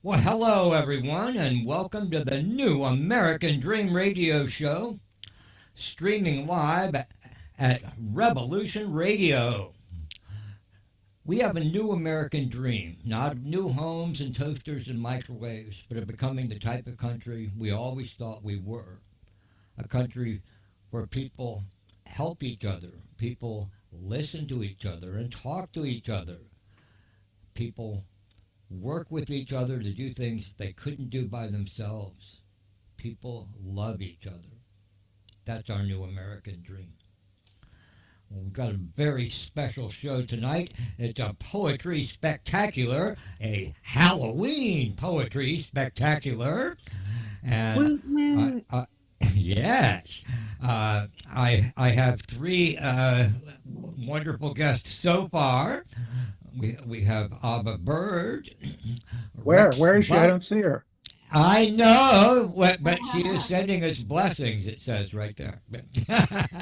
Well, hello, everyone, and welcome to the new American Dream Radio Show, streaming live at Revolution Radio. We have a new American dream, not of new homes and toasters and microwaves, but of becoming the type of country we always thought we were. A country where people help each other, people listen to each other and talk to each other, people work with each other to do things they couldn't do by themselves. People love each other. That's our new American dream. Well, we've got a very special show tonight. It's a poetry spectacular, a Halloween poetry spectacular. And yes, I have three wonderful guests so far. We have Ava Bird. Where is she? I don't see her. I know, but she is sending us blessings, it says right there.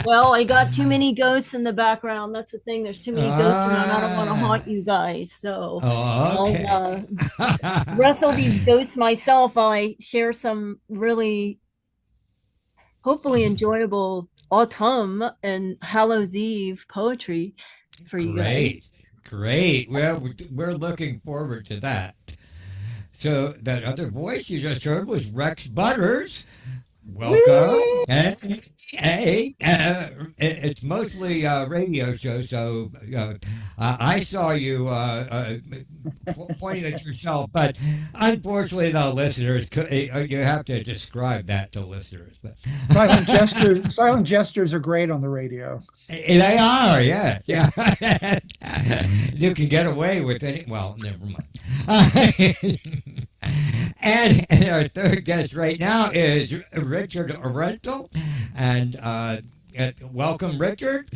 Well, I got too many ghosts in the background. That's the thing. There's too many ghosts around. I don't want to haunt you guys. So okay. I'll wrestle these ghosts myself while I share some really, hopefully enjoyable autumn and Hallows Eve poetry for you guys. Great. Well, we're looking forward to that. So that other voice you just heard was Rex Butters. Welcome. And, hey, it's mostly a radio show, so I saw you pointing at yourself, but unfortunately, the listeners, you have to describe that to listeners. But Silent gestures are great on the radio. They are, yeah. You can get away with it. Well, never mind. And our third guest right now is Richard Orentzel. And welcome, Richard.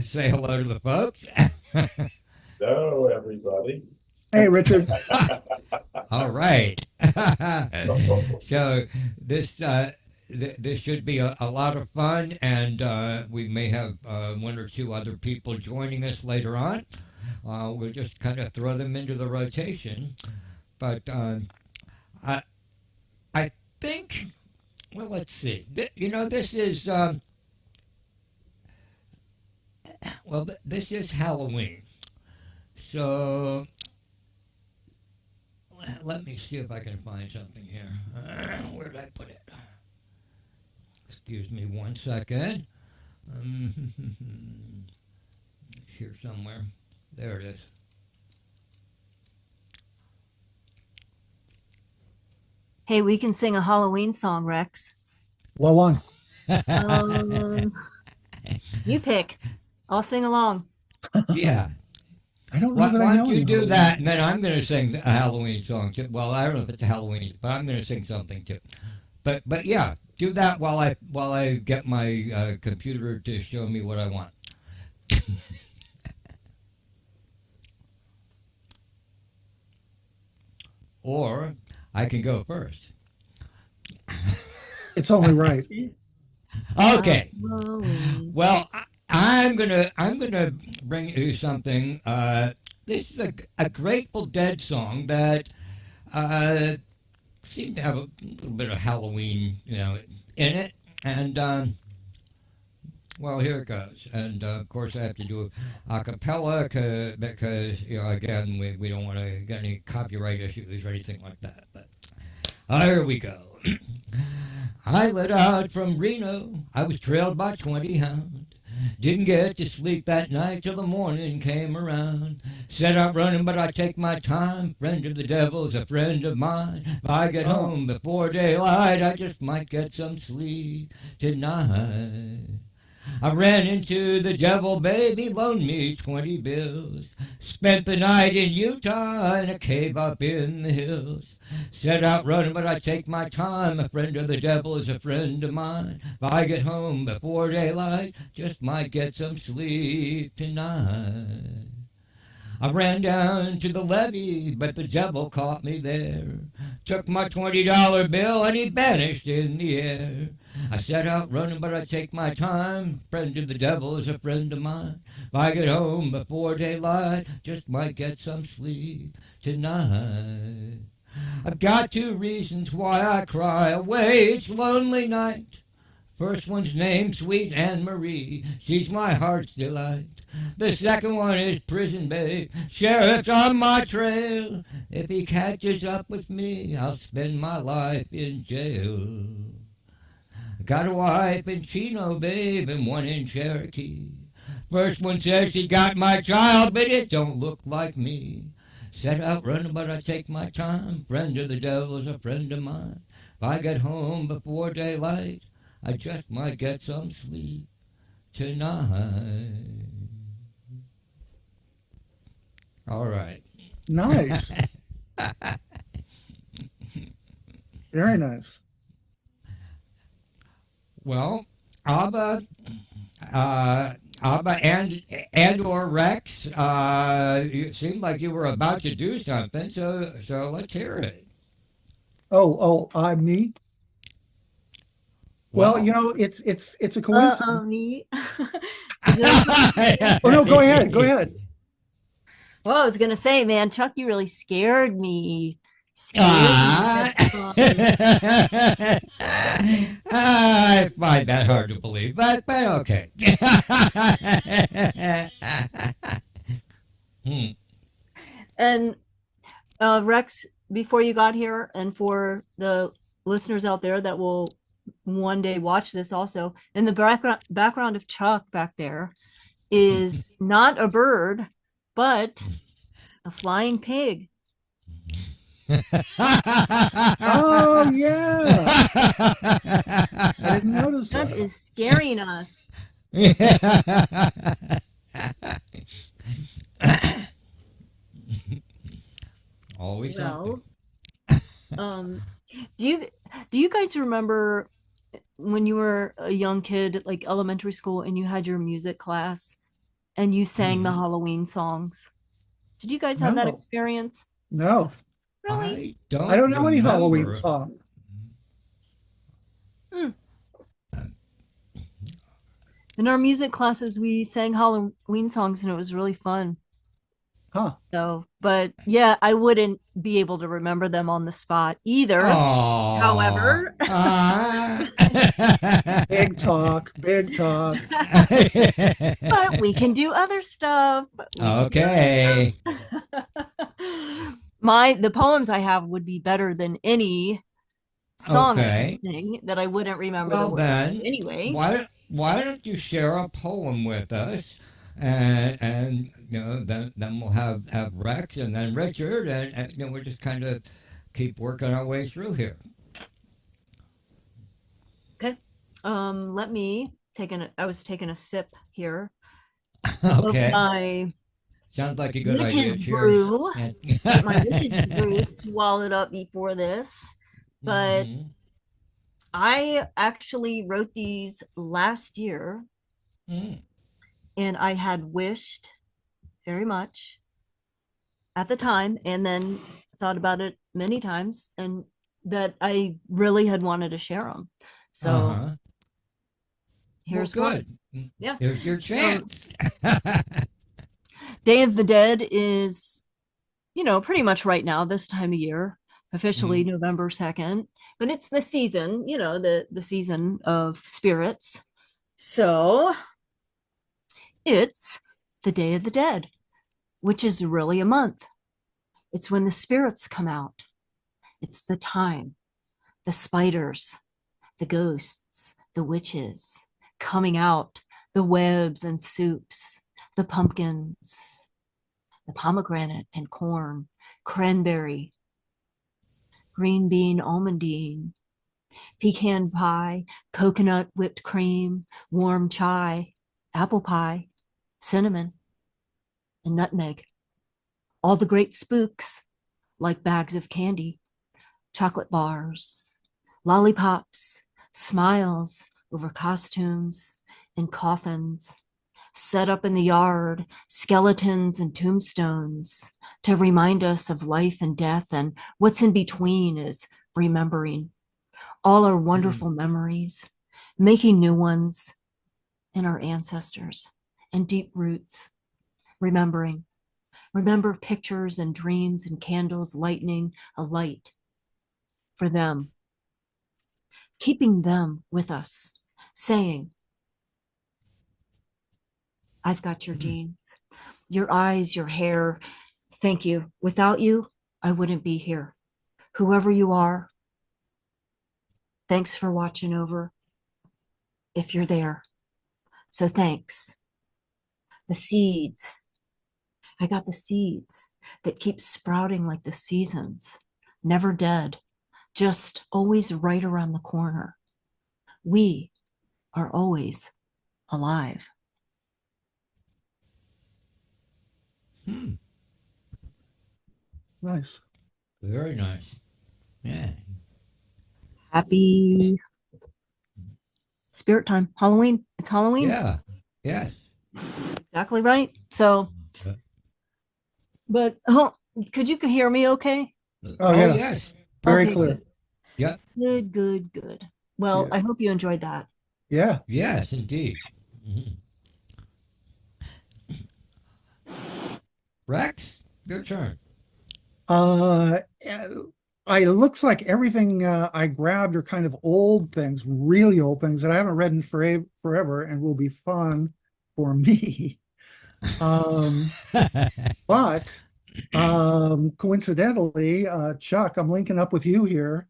Say hello to the folks. Hello, everybody. Hey, Richard. All right. So this should be a lot of fun, and we may have one or two other people joining us later on. We'll just kind of throw them into the rotation. But I think, well, let's see. This is this is Halloween. So let me see if I can find something here. Where did I put it? Excuse me one second. Here somewhere. There it is. Hey, we can sing a Halloween song, Rex. Well, one. You pick. I'll sing along. Yeah. I don't know Why that I know don't you do Halloween. that, and then I'm going to sing a Halloween song too. Well, I don't know if it's a Halloween, but I'm going to sing something too. But yeah, do that while I get my computer to show me what I want. Or I can go first. It's only right. Okay. Well, I'm gonna bring you something. This is a Grateful Dead song that seemed to have a little bit of Halloween, in it. And well, here it goes. And of course, I have to do a cappella because again, we don't want to get any copyright issues or anything like that. But here we go. I lit out from Reno. I was trailed by 20 hounds. Didn't get to sleep that night till the morning came around. Set out running, but I take my time. Friend of the devil's a friend of mine. If I get home before daylight, I just might get some sleep tonight. I ran into the devil, baby, loaned me 20 bills. Spent the night in Utah in a cave up in the hills. Set out running, but I take my time. A friend of the devil is a friend of mine. If I get home before daylight, just might get some sleep tonight. I ran down to the levee, but the devil caught me there. Took my $20 bill and he vanished in the air. I set out running, but I take my time. Friend of the devil is a friend of mine. If I get home before daylight, just might get some sleep tonight. I've got two reasons why I cry away each lonely night. First one's named Sweet Anne Marie, she's my heart's delight. The second one is Prison Babe, sheriff's on my trail. If he catches up with me, I'll spend my life in jail. Got a wife in Chino, babe, and one in Cherokee. First one says she got my child, but it don't look like me. Set out running, but I take my time. Friend of the devil's a friend of mine. If I get home before daylight, I just might get some sleep tonight. All right. Nice. Very nice. Well, Ava, and or Rex, it seemed like you were about to do something, so let's hear it. Me. Well, it's a coincidence. Me. Oh no, go ahead. Go ahead. Well, I was gonna say, man, Chuck, you really scared me. I find that hard to believe, but okay. And Rex, before you got here, and for the listeners out there that will one day watch this also, in the background of Chuck back there is not a bird, but a flying pig. Oh yeah. I didn't notice Chuck that. is scaring us. Always Well, something. do you guys remember when you were a young kid, like elementary school, and you had your music class and you sang the Halloween songs? Did you guys have that No. experience? No. Really? I don't know any remember. Halloween songs. In our music classes, we sang Halloween songs and it was really fun. Huh. So, but yeah, I wouldn't be able to remember them on the spot either. Aw. However, Big talk, big talk. but we can do other stuff. Okay. The poems I have would be better than any song Okay. I sing that I wouldn't remember Well the words. then, Anyway, why don't you share a poem with us, and then we'll have Rex and then Richard, and we'll just kind of keep working our way through here. okay. Let me I was taking a sip here Okay. of my Sounds like a good idea. witch's Cheers. brew. And- Get my witch's brew swallowed up before this. But Mhm. I actually wrote these last year, Mm. and I had wished very much at the time, and then thought about it many times, and that I really had wanted to share them. So Uh-huh. here's well, one. good. Yeah. Here's your chance. Day of the Dead is, pretty much right now, this time of year, officially November 2nd, but it's the season, the season of spirits. So it's the Day of the Dead, which is really a month. It's when the spirits come out. It's the time, the spiders, the ghosts, the witches coming out, the webs and soups, the pumpkins, the pomegranate and corn, cranberry, green bean almondine, pecan pie, coconut whipped cream, warm chai, apple pie, cinnamon, and nutmeg. All the great spooks, like bags of candy, chocolate bars, lollipops, smiles over costumes and coffins, set up in the yard, skeletons and tombstones to remind us of life and death, and what's in between is remembering all our wonderful memories, making new ones, and our ancestors and deep roots, remember pictures and dreams and candles lightening a light for them, keeping them with us, saying, I've got your genes, your eyes, your hair. Thank you. Without you, I wouldn't be here. Whoever you are, thanks for watching over if you're there. So thanks. The seeds. I got the seeds that keep sprouting like the seasons, never dead, just always right around the corner. We are always alive. Nice. Very nice. Yeah. Happy spirit time. Halloween. It's Halloween. Yeah. Yeah. Exactly right. So, but could you hear me okay? Oh, yeah. Yes. Very Okay, clear. Yeah. Good. Well, Yeah. I hope you enjoyed that. Yeah. Yes, indeed. Rex, your turn. It looks like everything I grabbed are kind of old things, really old things that I haven't read in forever and will be fun for me. But coincidentally, Chuck, I'm linking up with you here.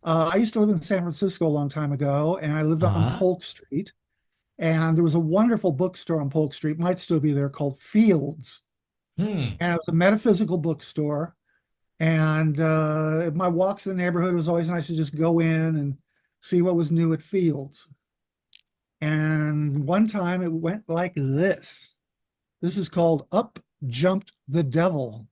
I used to live in San Francisco a long time ago, and I lived on Polk Street. And there was a wonderful bookstore on Polk Street, might still be there, called Fields. And it was a metaphysical bookstore. And my walks in the neighborhood was always nice to just go in and see what was new at Fields. And one time it went like this. This is called Up Jumped the Devil.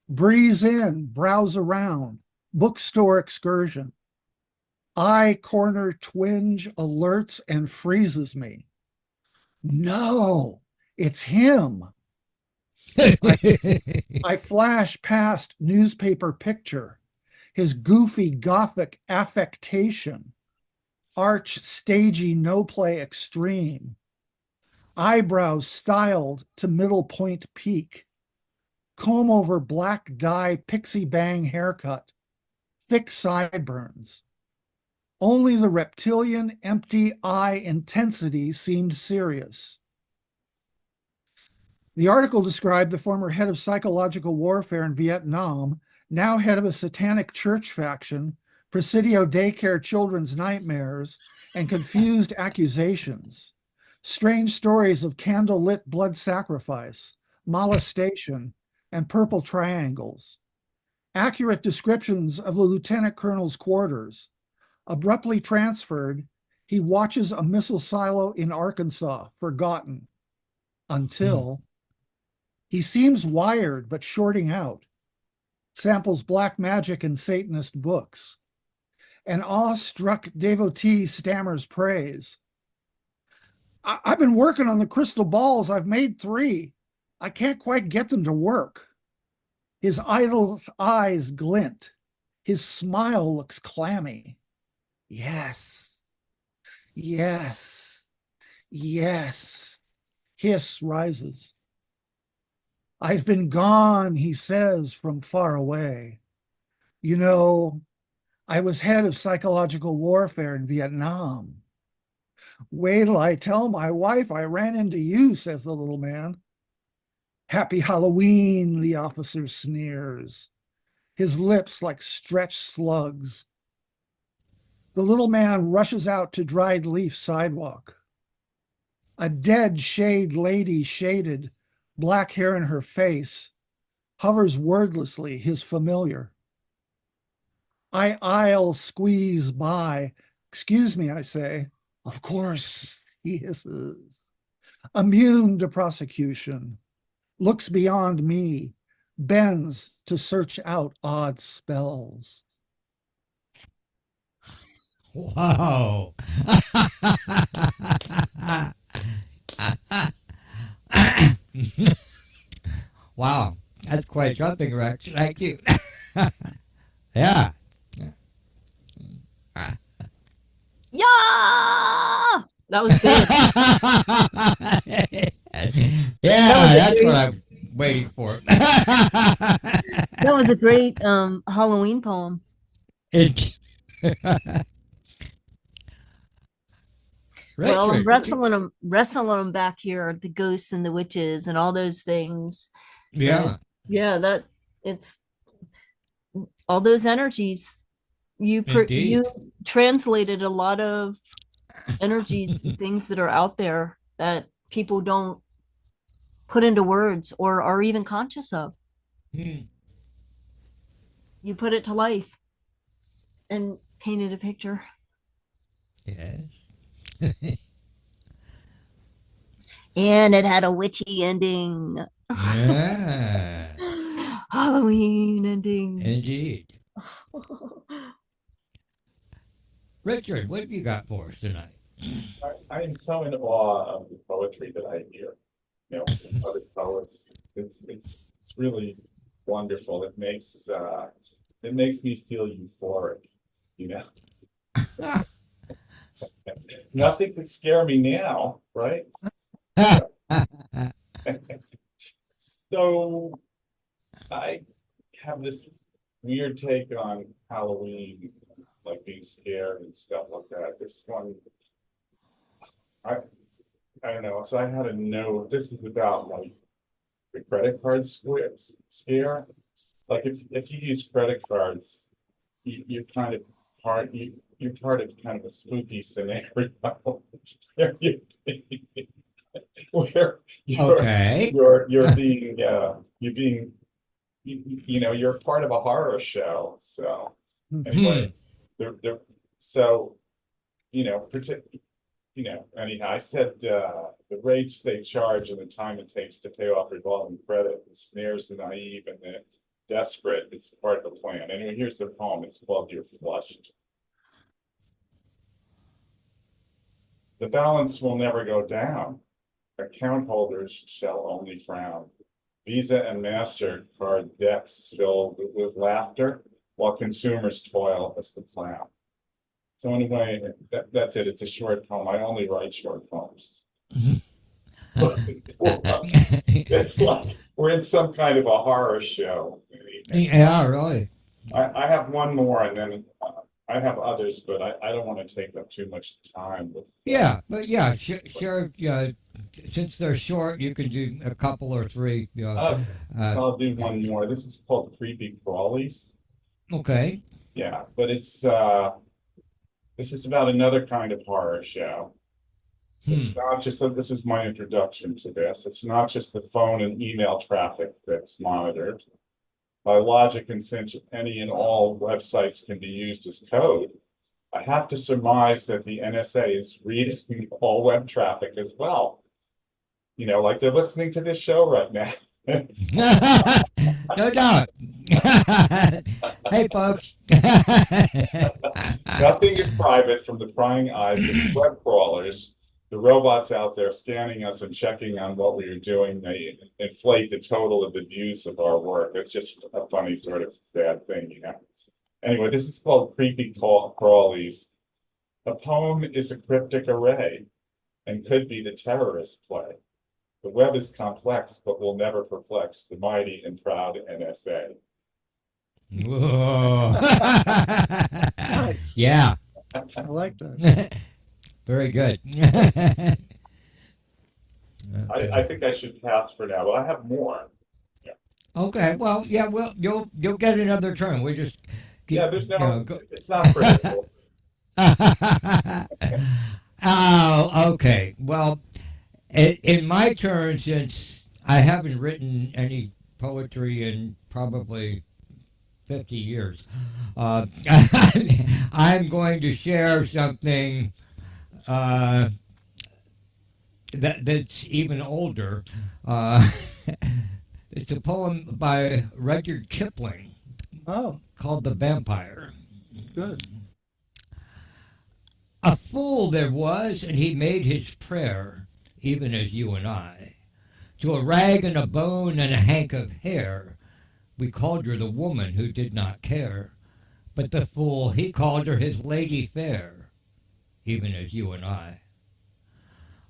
Breeze in, browse around, bookstore excursion. Eye corner twinge alerts and freezes me. No, it's him. I flash past newspaper picture, his goofy gothic affectation, arch stagey no play extreme, eyebrows styled to middle point peak, comb over black dye pixie bang haircut, thick sideburns. Only the reptilian empty eye intensity seemed serious. The article described the former head of psychological warfare in Vietnam, now head of a satanic church faction, Presidio daycare children's nightmares, and confused accusations. Strange stories of candle-lit blood sacrifice, molestation, and purple triangles. Accurate descriptions of the lieutenant colonel's quarters. Abruptly transferred, he watches a missile silo in Arkansas, forgotten, until he seems wired but shorting out. Samples black magic and Satanist books. An awestruck devotee stammers praise. I've been working on the crystal balls. I've made 3. I can't quite get them to work. His idol's eyes glint. His smile looks clammy. Yes, yes, yes. Hiss rises. I've been gone, he says from far away. You know, I was head of psychological warfare in Vietnam. Wait till I tell my wife I ran into you, says the little man. Happy Halloween, the officer sneers, his lips like stretched slugs. The little man rushes out to dried leaf sidewalk. A dead shade lady, shaded, black hair in her face, hovers wordlessly, his familiar. I aisle squeeze by. Excuse me, I say. Of course, he hisses. Immune to prosecution. Looks beyond me. Bends to search out odd spells. Wow. Wow. That's quite something, Rex. Thank you. Yeah. Yeah, that was good. Yeah, that's what waiting for it. That was a great Halloween poem. It- Well, I'm Richard, wrestling them back here, the ghosts and the witches and all those things. yeah, Yeah, that it's all those energies. indeed. You translated a lot of energies and things that are out there that people don't put into words or are even conscious of. Hmm. You put it to life and painted a picture. Yes. And it had a witchy ending. Yeah, Halloween ending. indeed. Richard, what have you got for us tonight? I am so in awe of the poetry that I hear. You know, from other poets. It's really wonderful. It makes me feel euphoric. You know, nothing could scare me now, right? So I have this weird take on Halloween, like being scared and stuff like that. This one, I I don't know. So I had a note. This is about like the credit card scare. Like if you use credit cards, you're kind of you're part of kind of a spooky scenario where Okay. you're being you know, you're part of a horror show. So anyway, they're so anyhow, I said the rates they charge and the time it takes to pay off revolving credit ensnares the naive and the desperate. It's part of the plan. Anyway, here's the poem. It's called You're Flushed. The balance will never go down. Account holders shall only frown. Visa and MasterCard decks filled with laughter, while consumers toil as the clown. So anyway, that's it. It's a short poem. I only write short poems. It's like we're in some kind of a horror show. Yeah, really. I have one more, and then I have others, but I don't want to take up too much time with. Yeah, but yeah, sure. Yeah, since they're short, you can do a couple or three. I'll do one more. This is called Creepy Crawlies. Okay. Yeah, but this is about another kind of horror show. It's not just that. This is my introduction to this. It's not just the phone and email traffic that's monitored. By logic and since any and all websites can be used as code, I have to surmise that the NSA is reading all web traffic as well. You know, like they're listening to this show right now. No doubt. Hey, folks. Nothing is private from the prying eyes of web crawlers. The robots out there scanning us and checking on what we are doing, they inflate the total of the views of our work. It's just a funny sort of sad thing, you know. Anyway, this is called Creepy Crawlies. A poem is a cryptic array and could be the terrorist play. The web is complex, but will never perplex the mighty and proud NSA. Whoa. Nice. Yeah. I like that. Very good. I think I should pass for now, but I have more. Okay. Well, yeah. Well, you'll get another turn. We just keep, There's no, go. it's not critical. Oh, okay. Well, in my turn, since I haven't written any poetry in probably 50 years, I'm going to share something that's even older. It's a poem by Rudyard Kipling called The Vampire. Good. A fool there was, and he made his prayer, even as you and I. To a rag and a bone and a hank of hair, we called her the woman who did not care. But the fool, he called her his lady fair, even as you and I.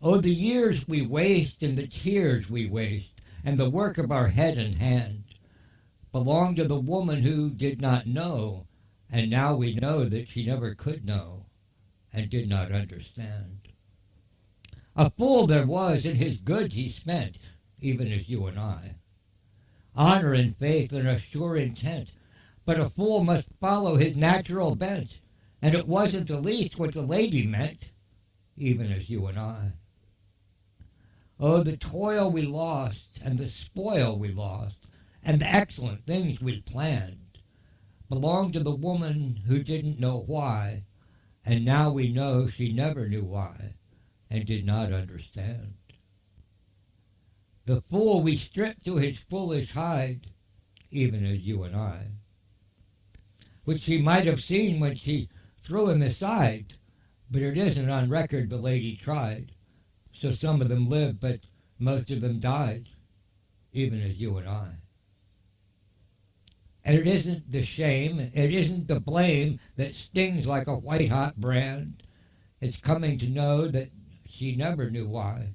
Oh, the years we waste and the tears we waste, and the work of our head and hand belonged to the woman who did not know, and now we know that she never could know and did not understand. A fool there was, and his goods he spent, even as you and I. Honor and faith and a sure intent, but a fool must follow his natural bent, and it wasn't the least what the lady meant, even as you and I. Oh, the toil we lost, and the spoil we lost, and the excellent things we planned, belonged to the woman who didn't know why, and now we know she never knew why, and did not understand. The fool we stripped to his foolish hide, even as you and I, which she might have seen when she threw him aside, but it isn't on record the lady tried. So some of them lived, but most of them died, even as you and I. And it isn't the shame, it isn't the blame that stings like a white-hot brand. It's coming to know that she never knew why.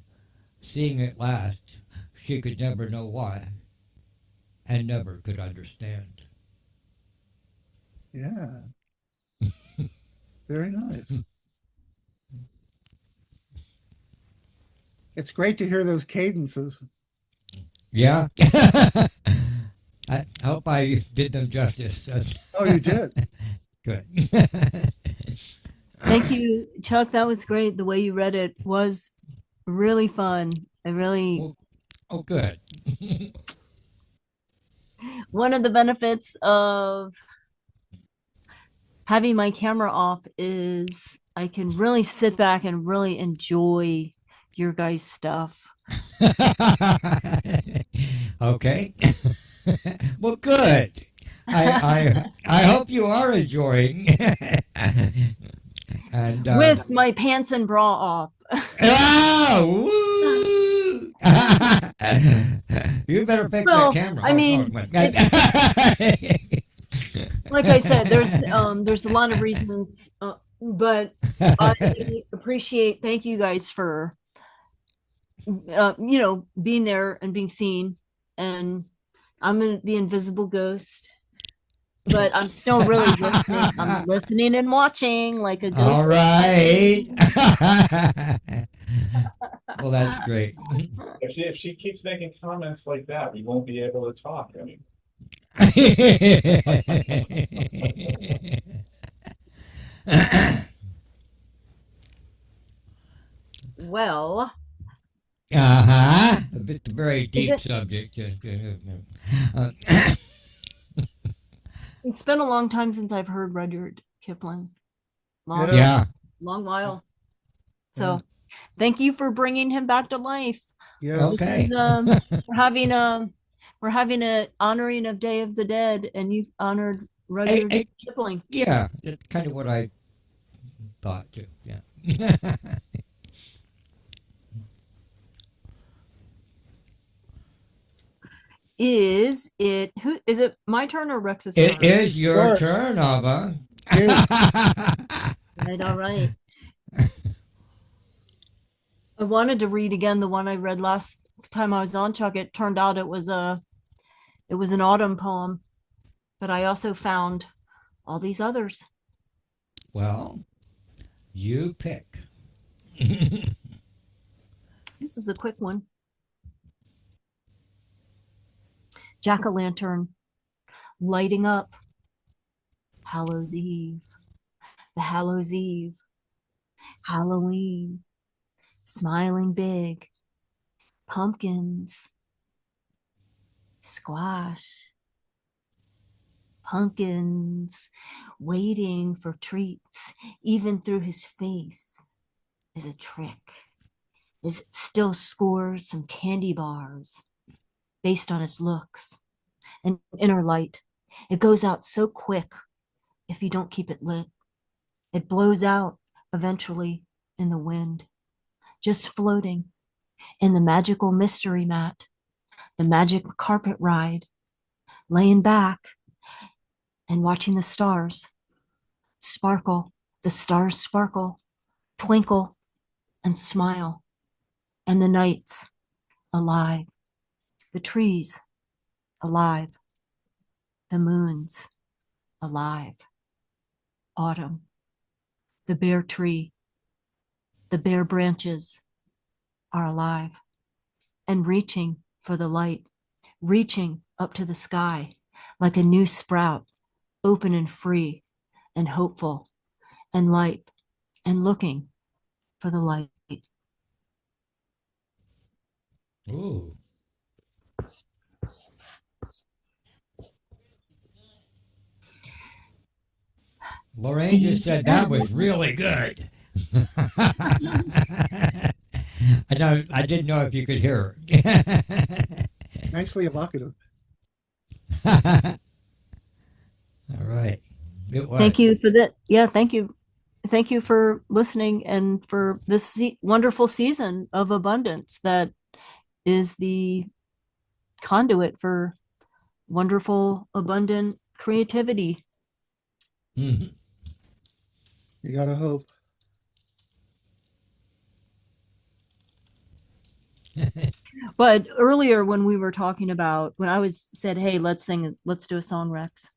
Seeing it last, she could never know why, and never could understand. Yeah. Very nice. It's great to hear those cadences. Yeah. I hope I did them justice. Oh, you did. Good. Thank you, Chuck. That was great. The way you read it was really fun. I really. Oh, good. One of the benefits of having my camera off is I can really sit back and really enjoy your guys' stuff. Okay. Well, good. I hope you are enjoying. And with my pants and bra off. Oh, woo! You better pick that camera. I mean, like I said, there's a lot of reasons, but I appreciate. Thank you guys for being there and being seen. And I'm the invisible ghost, but I'm still really listening. I'm listening and watching like a ghost. All right. Well, that's great. If she keeps making comments like that, we won't be able to talk anymore. Well. A very deep subject. It's been a long time since I've heard Rudyard Kipling. Long while. So, thank you for bringing him back to life. Yeah. Okay. We're having a honoring of Day of the Dead, and you honored Rudyard Kipling. Yeah, that's kind of what I thought too. Yeah. Is it my turn or Rex's turn? It is your turn, Ava. All right. I wanted to read again the one I read last time I was on, Chuck. It turned out it was an autumn poem, but I also found all these others. Well, you pick. This is a quick one. Jack-o'-lantern lighting up. Hallows Eve. The Hallows Eve. Halloween. Smiling big. Pumpkins. Squash. Pumpkins waiting for treats, even through his face is a trick. Is it still scores some candy bars based on his looks and inner light? It goes out so quick if you don't keep it lit. It blows out eventually in the wind, just floating in the magical mystery mat, the magic carpet ride, laying back and watching the stars sparkle, the stars sparkle, twinkle, and smile, and the nights alive. The trees, alive. The moons, alive. Autumn, the bare tree, the bare branches are alive and reaching for the light, reaching up to the sky like a new sprout, open and free and hopeful and light and looking for the light. Ooh. Lorraine just said that was really good. I didn't know if you could hear her. Nicely evocative. All right. It was. Thank you for that. Yeah, thank you. Thank you for listening and for this wonderful season of abundance that is the conduit for wonderful, abundant creativity. Mhm. You gotta hope. But earlier when we were talking about, when I was said, hey, let's do a song, Rex.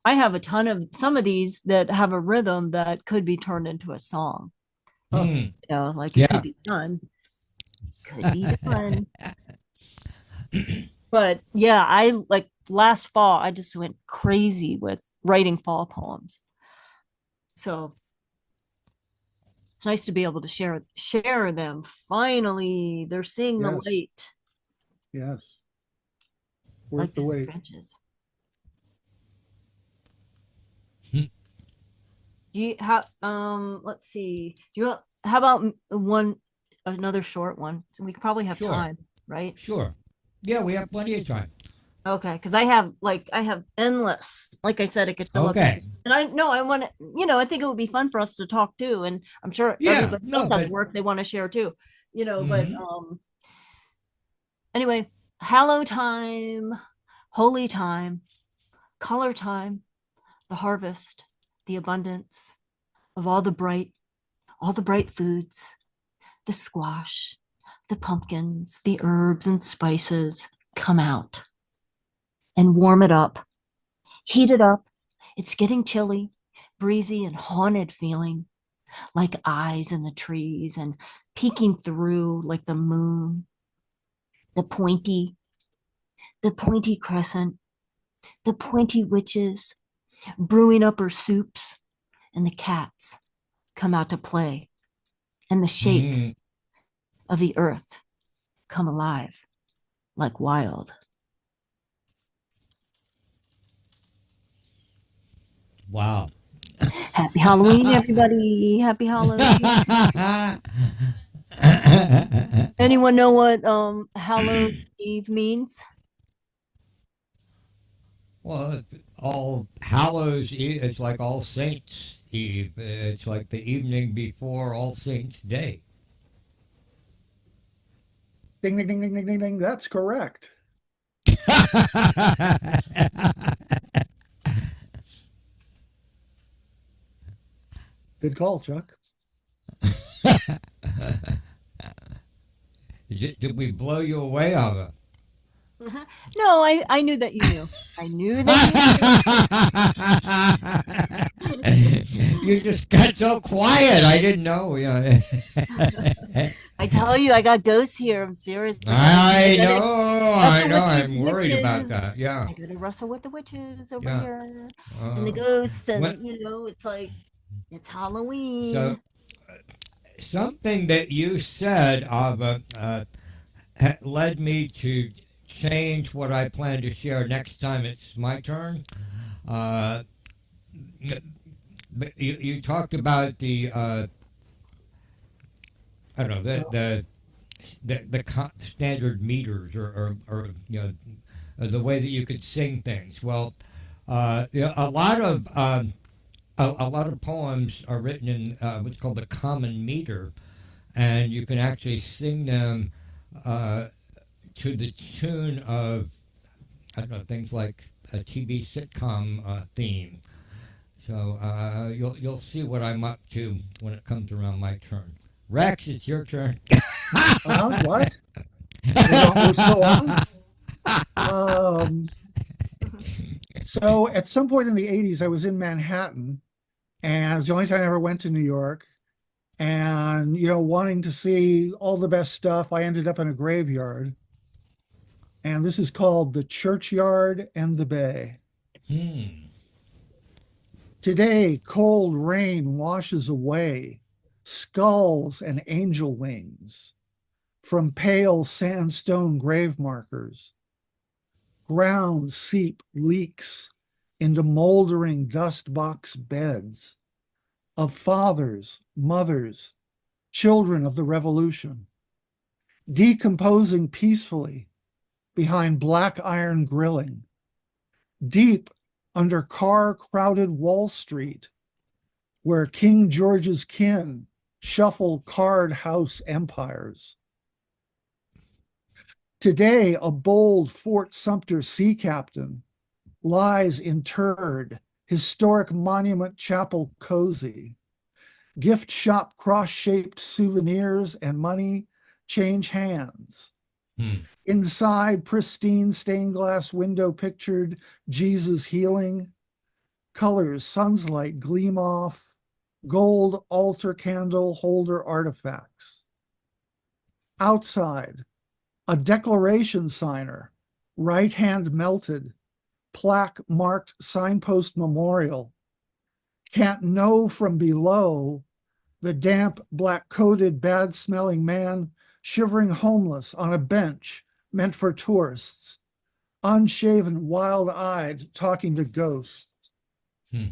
I have a ton of some of these that have a rhythm that could be turned into a song. Mm. You know, like it could be done. Could be done. But yeah, I like last fall, I just went crazy with writing fall poems. So it's nice to be able to share them. Finally, they're seeing the Yes. light. Yes. Worth Like the those wait. branches. Do you have let's see. How about another short one? We could probably have Sure. time, right? Sure. Yeah, we have plenty of time. Okay, because I have endless. Like I said, it could fill up. Okay. And I want to, I think it would be fun for us to talk too. And I'm sure Yeah, everybody no, else has but- work they want to share too. Mhm. But anyway, hallow time, holy time, color time, the harvest, the abundance of all the bright foods, the squash, the pumpkins, the herbs and spices come out and warm it up, heat it up. It's getting chilly, breezy and haunted feeling, like eyes in the trees and peeking through like the moon, the pointy crescent, the pointy witches brewing up her soups, and the cats come out to play, and the shapes of the earth come alive like wild. Wow. Happy Halloween, everybody. Happy Halloween. Anyone know what Hallows Eve means? Well, All Hallows Eve, it's like All Saints Eve. It's like the evening before All Saints Day. Ding, ding, ding, ding, ding, ding, ding. That's correct. Good call, Chuck. Did we blow you away, Ava? No, I knew that you knew. I knew that you knew. You just got so quiet. I didn't know. Yeah. I tell you, I got ghosts here. I'm serious. I know. with I'm these worried about witches. that. Yeah. I gotta wrestle with the witches over Yeah. here and the ghosts, and it's like it's Halloween. So, something that you said, Ava, led me to change what I plan to share next time it's my turn. But you talked about the I don't know the standard meters or the way that you could sing things. Well, a lot of poems are written in what's called the common meter, and you can actually sing them to the tune of, I don't know, things like a TV sitcom theme. So you'll see what I'm up to when it comes around my turn. Rex, it's your turn. What? We're still on? Um, so at some point in the 80s, I was in Manhattan, and it was the only time I ever went to New York. And, wanting to see all the best stuff, I ended up in a graveyard. And this is called the Churchyard and the Bay. Hmm. Today, cold rain washes away skulls and angel wings from pale sandstone grave markers. Ground seep leaks into moldering dust box beds of fathers, mothers, children of the revolution, decomposing peacefully behind black iron grilling, deep under car crowded Wall Street, where King George's kin shuffle card house empires. Today, a bold Fort Sumter sea captain lies interred, historic monument chapel cozy, gift shop cross-shaped souvenirs and money change hands. Hmm. Inside, pristine stained glass window pictured Jesus healing, colors, sunlight gleam off, gold altar candle holder artifacts. Outside, a declaration signer, right hand melted, plaque marked signpost memorial. Can't know from below, the damp, black coated, bad smelling man shivering homeless on a bench meant for tourists, unshaven, wild eyed, talking to ghosts. Hmm.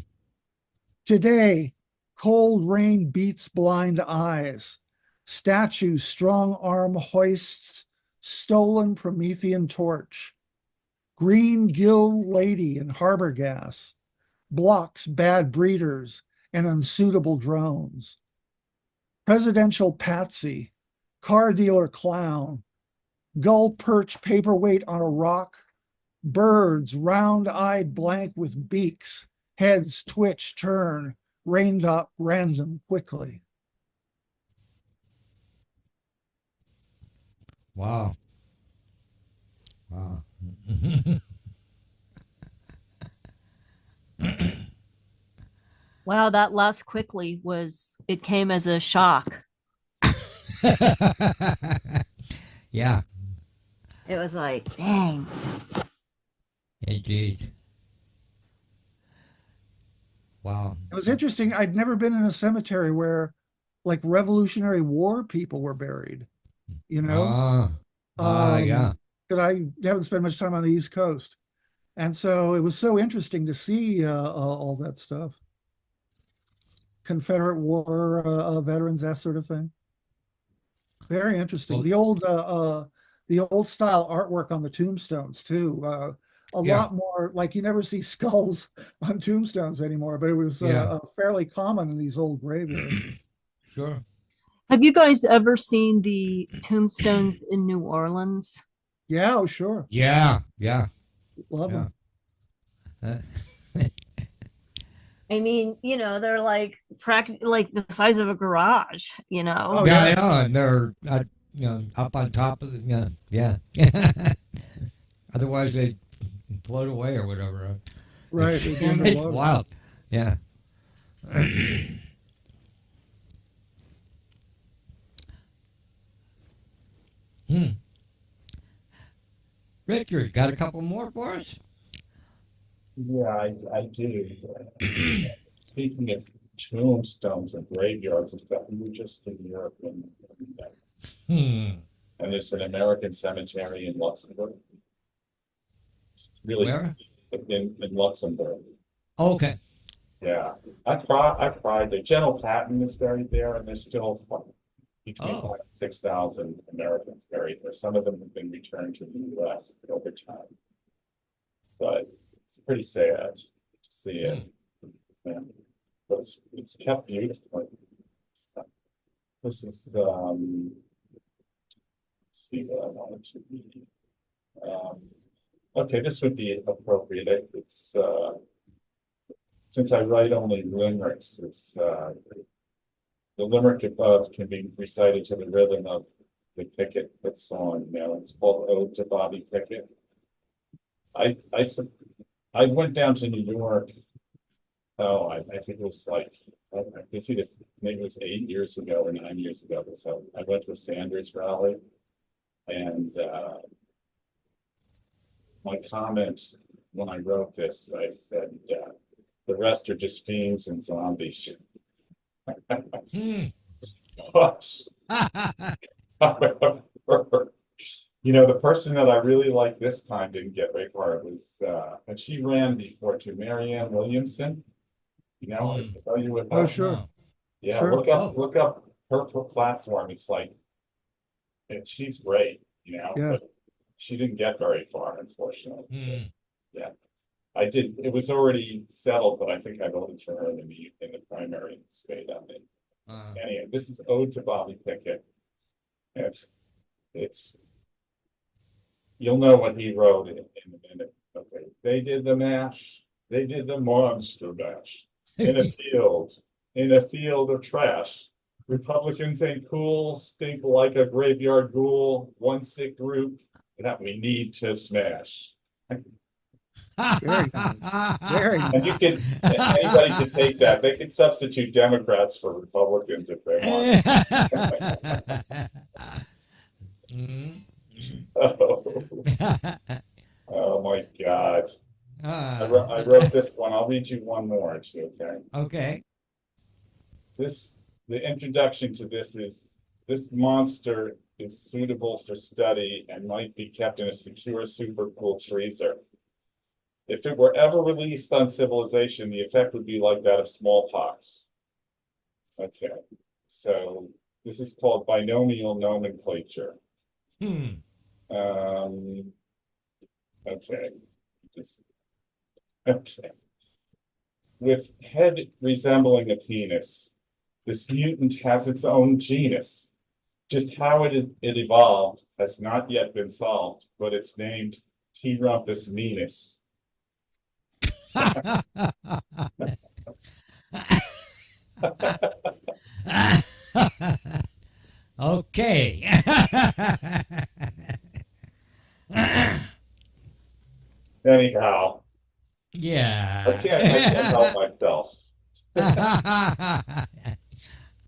Today, cold rain beats blind eyes, statues, strong arm hoists, stolen Promethean torch, green gill lady in harbor gas, blocks bad breeders and unsuitable drones. Presidential patsy, car dealer clown, gull perch paperweight on a rock, birds round-eyed blank with beaks, heads twitch, turn, raindrop random quickly. Wow. Wow. Wow, that last quickly it came as a shock. Yeah, It was like, dang. indeed. Wow. It was interesting. I'd never been in a cemetery where like Revolutionary War people were buried, you know? Yeah. Because I haven't spent much time on the East Coast. And so it was so interesting to see all that stuff. Confederate War veterans, that sort of thing. Very interesting. Well, The old style artwork on the tombstones too. A yeah, lot more like you never see skulls on tombstones anymore, but it was yeah, fairly common in these old graveyards. sure. Have you guys ever seen the tombstones in New Orleans? Yeah, oh, sure. Yeah, yeah, Love yeah. them. I mean, they're like like the size of a garage, Oh, Yeah, yeah. I know, and they're up on top of the yeah. Otherwise they float away or whatever. Right. It's, They'd be it's underwater. wild. Yeah. Hmm. Richard, got a couple more for us? Yeah, I do. Speaking of tombstones and graveyards and stuff, we were just in Europe Hmm. and there's an American cemetery in Luxembourg. Really, Where? in Luxembourg. Oh, okay. Yeah, I cried. The General Patton is buried there, and there's still between Oh. 6,000 Americans buried there. Some of them have been returned to the U.S. over time, but it's pretty sad to see it. Yeah. But it's kept beautifully. This is let's see what I wanted to read. Okay, this would be appropriate. It's since I write only limericks, it's the limerick above can be recited to the rhythm of the Pickett song. It's called Ode to Bobby Pickett. I went down to New York. Oh, I think it was like, I guess maybe it was 8 years ago or 9 years ago. So I went to a Sanders rally, and my comments when I wrote this, I said, the rest are just fiends and zombies. Hmm. You know, the person that I really liked this time didn't get very far. It was, and she ran before too, Marianne Williamson. You know, I tell you what. Oh, sure. No. Yeah, Sure. look up her platform. It's like, and she's great, you know, Yeah. but she didn't get very far, unfortunately. Hmm. Yeah, I did. It was already settled, but I think I voted for her in the primary in the state. I mean, anyway, this is Ode to Bobby Pickett. It's you'll know what he wrote in a minute. Okay, they did the mash. They did the monster mash in a field of trash. Republicans ain't cool, stink like a graveyard ghoul, one sick group that we need to smash. Very nice. Very And you can, anybody can take that. They can substitute Democrats for Republicans if they want. Mm. Oh my God. I Ah. wrote this one. I'll read you one more, too, okay? Okay. The introduction to this is, this monster is suitable for study and might be kept in a secure supercooled freezer. If it were ever released on civilization, the effect would be like that of smallpox. Okay, so this is called binomial nomenclature. Hmm. Okay, okay. With head resembling a penis, this mutant has its own genus. Just how it evolved has not yet been solved, but it's named T. rumpus venus. Okay. Anyhow, Yeah. I can't help myself.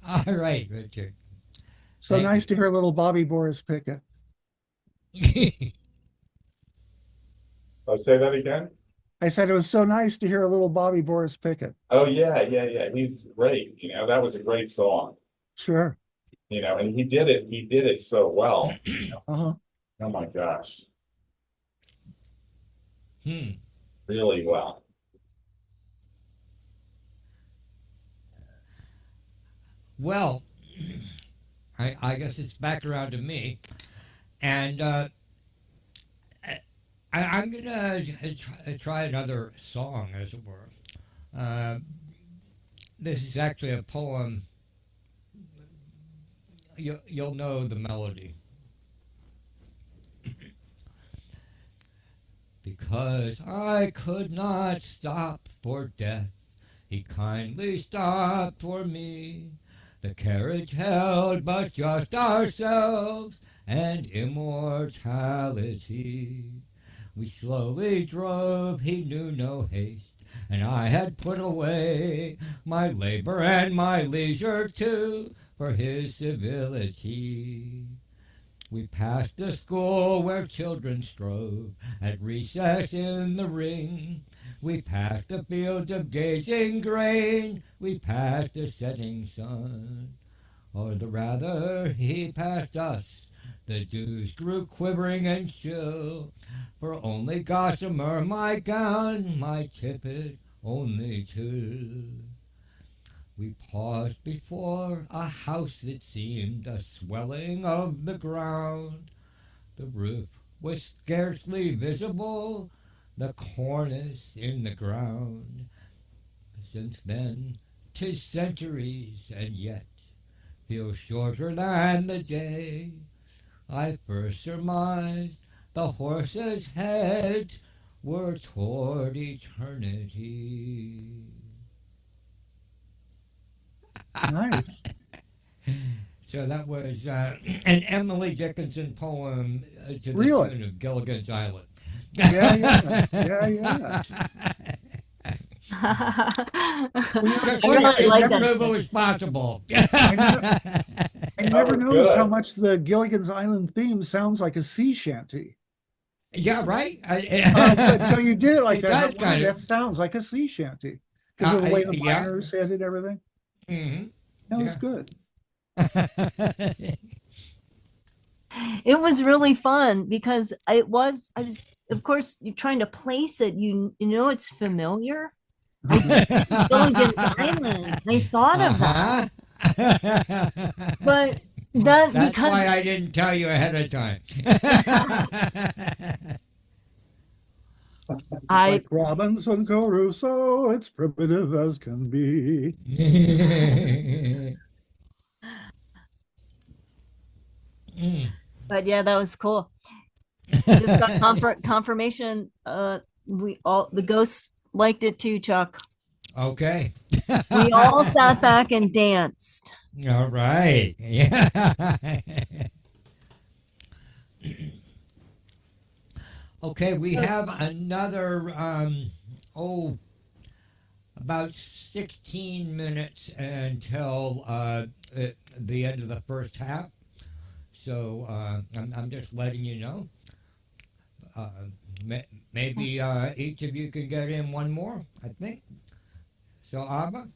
All right, Richard. So Thank nice to hear little Bobby Boris Pickett. Oh, say that again? I said it was so nice to hear a little Bobby Boris Pickett. Oh, yeah. He's great. You know, that was a great song. Sure. You know, and he did it so well. Uh-huh. Oh my gosh. Hmm. Really well. Well, I guess it's back around to me, and I'm gonna try another song, as it were. This is actually a poem. You'll know the melody. Because I could not stop for death, he kindly stopped for me. The carriage held but just ourselves and immortality. We slowly drove, he knew no haste, and I had put away my labor and my leisure too for his civility. We passed a school where children strove at recess in the ring. We passed a field of gazing grain. We passed a setting sun. Or the rather, he passed us. The dews grew quivering and chill. For only gossamer my gown, my tippet only two. We paused before a house that seemed a swelling of the ground. The roof was scarcely visible, the cornice in the ground. Since then, 'tis centuries, and yet feels shorter than the day. I first surmised the horse's heads were toward eternity. Nice. So that was an Emily Dickinson poem to the Really? tune of Gilligan's Island. Yeah, yeah, yeah, yeah. Well, it's Just I funny. really to like that. prove it was possible. I, ne- I That never was noticed how good. much the Gilligan's Island theme sounds like a sea shanty. Yeah, right? Until you did it like It that. I does thought, wow, kind that of. sounds like a sea shanty because of the way the Yeah. miners said it, everything. Hmm. That was Yeah. good. It was really fun because I was, of course, you're trying to place it. You know, it's familiar. I Gilligan's Island. I thought of that, but that That's because why I didn't tell you ahead of time. I Like Robinson Crusoe, it's primitive as can be. but yeah, that was cool. Just got confirmation. We all the ghosts liked it too, Chuck. Okay. We all sat back and danced. All right. Yeah. Okay, we have another about 16 minutes until the end of the first half. So I'm just letting you know. Maybe each of you can get in one more, I think. So Ava,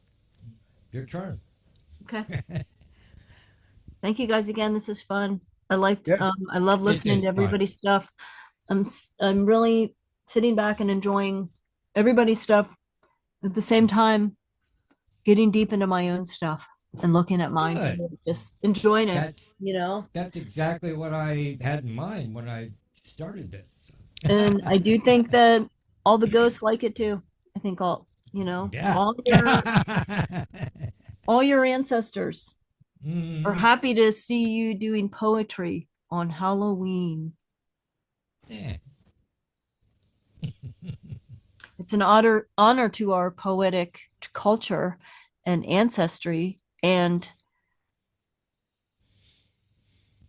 your turn. Okay. Thank you guys again. This is fun. I liked. Yeah. I love listening is to fun. everybody's stuff. I'm really sitting back and enjoying everybody's stuff at the same time, getting deep into my own stuff and looking at mine, Good. just enjoying it. That's You know, that's exactly what I had in mind when I started this. and I do think that all the ghosts like it too. I think Yeah. all your ancestors Mhm. are happy to see you doing poetry on Halloween. Yeah. It's an honor to our poetic culture and ancestry, and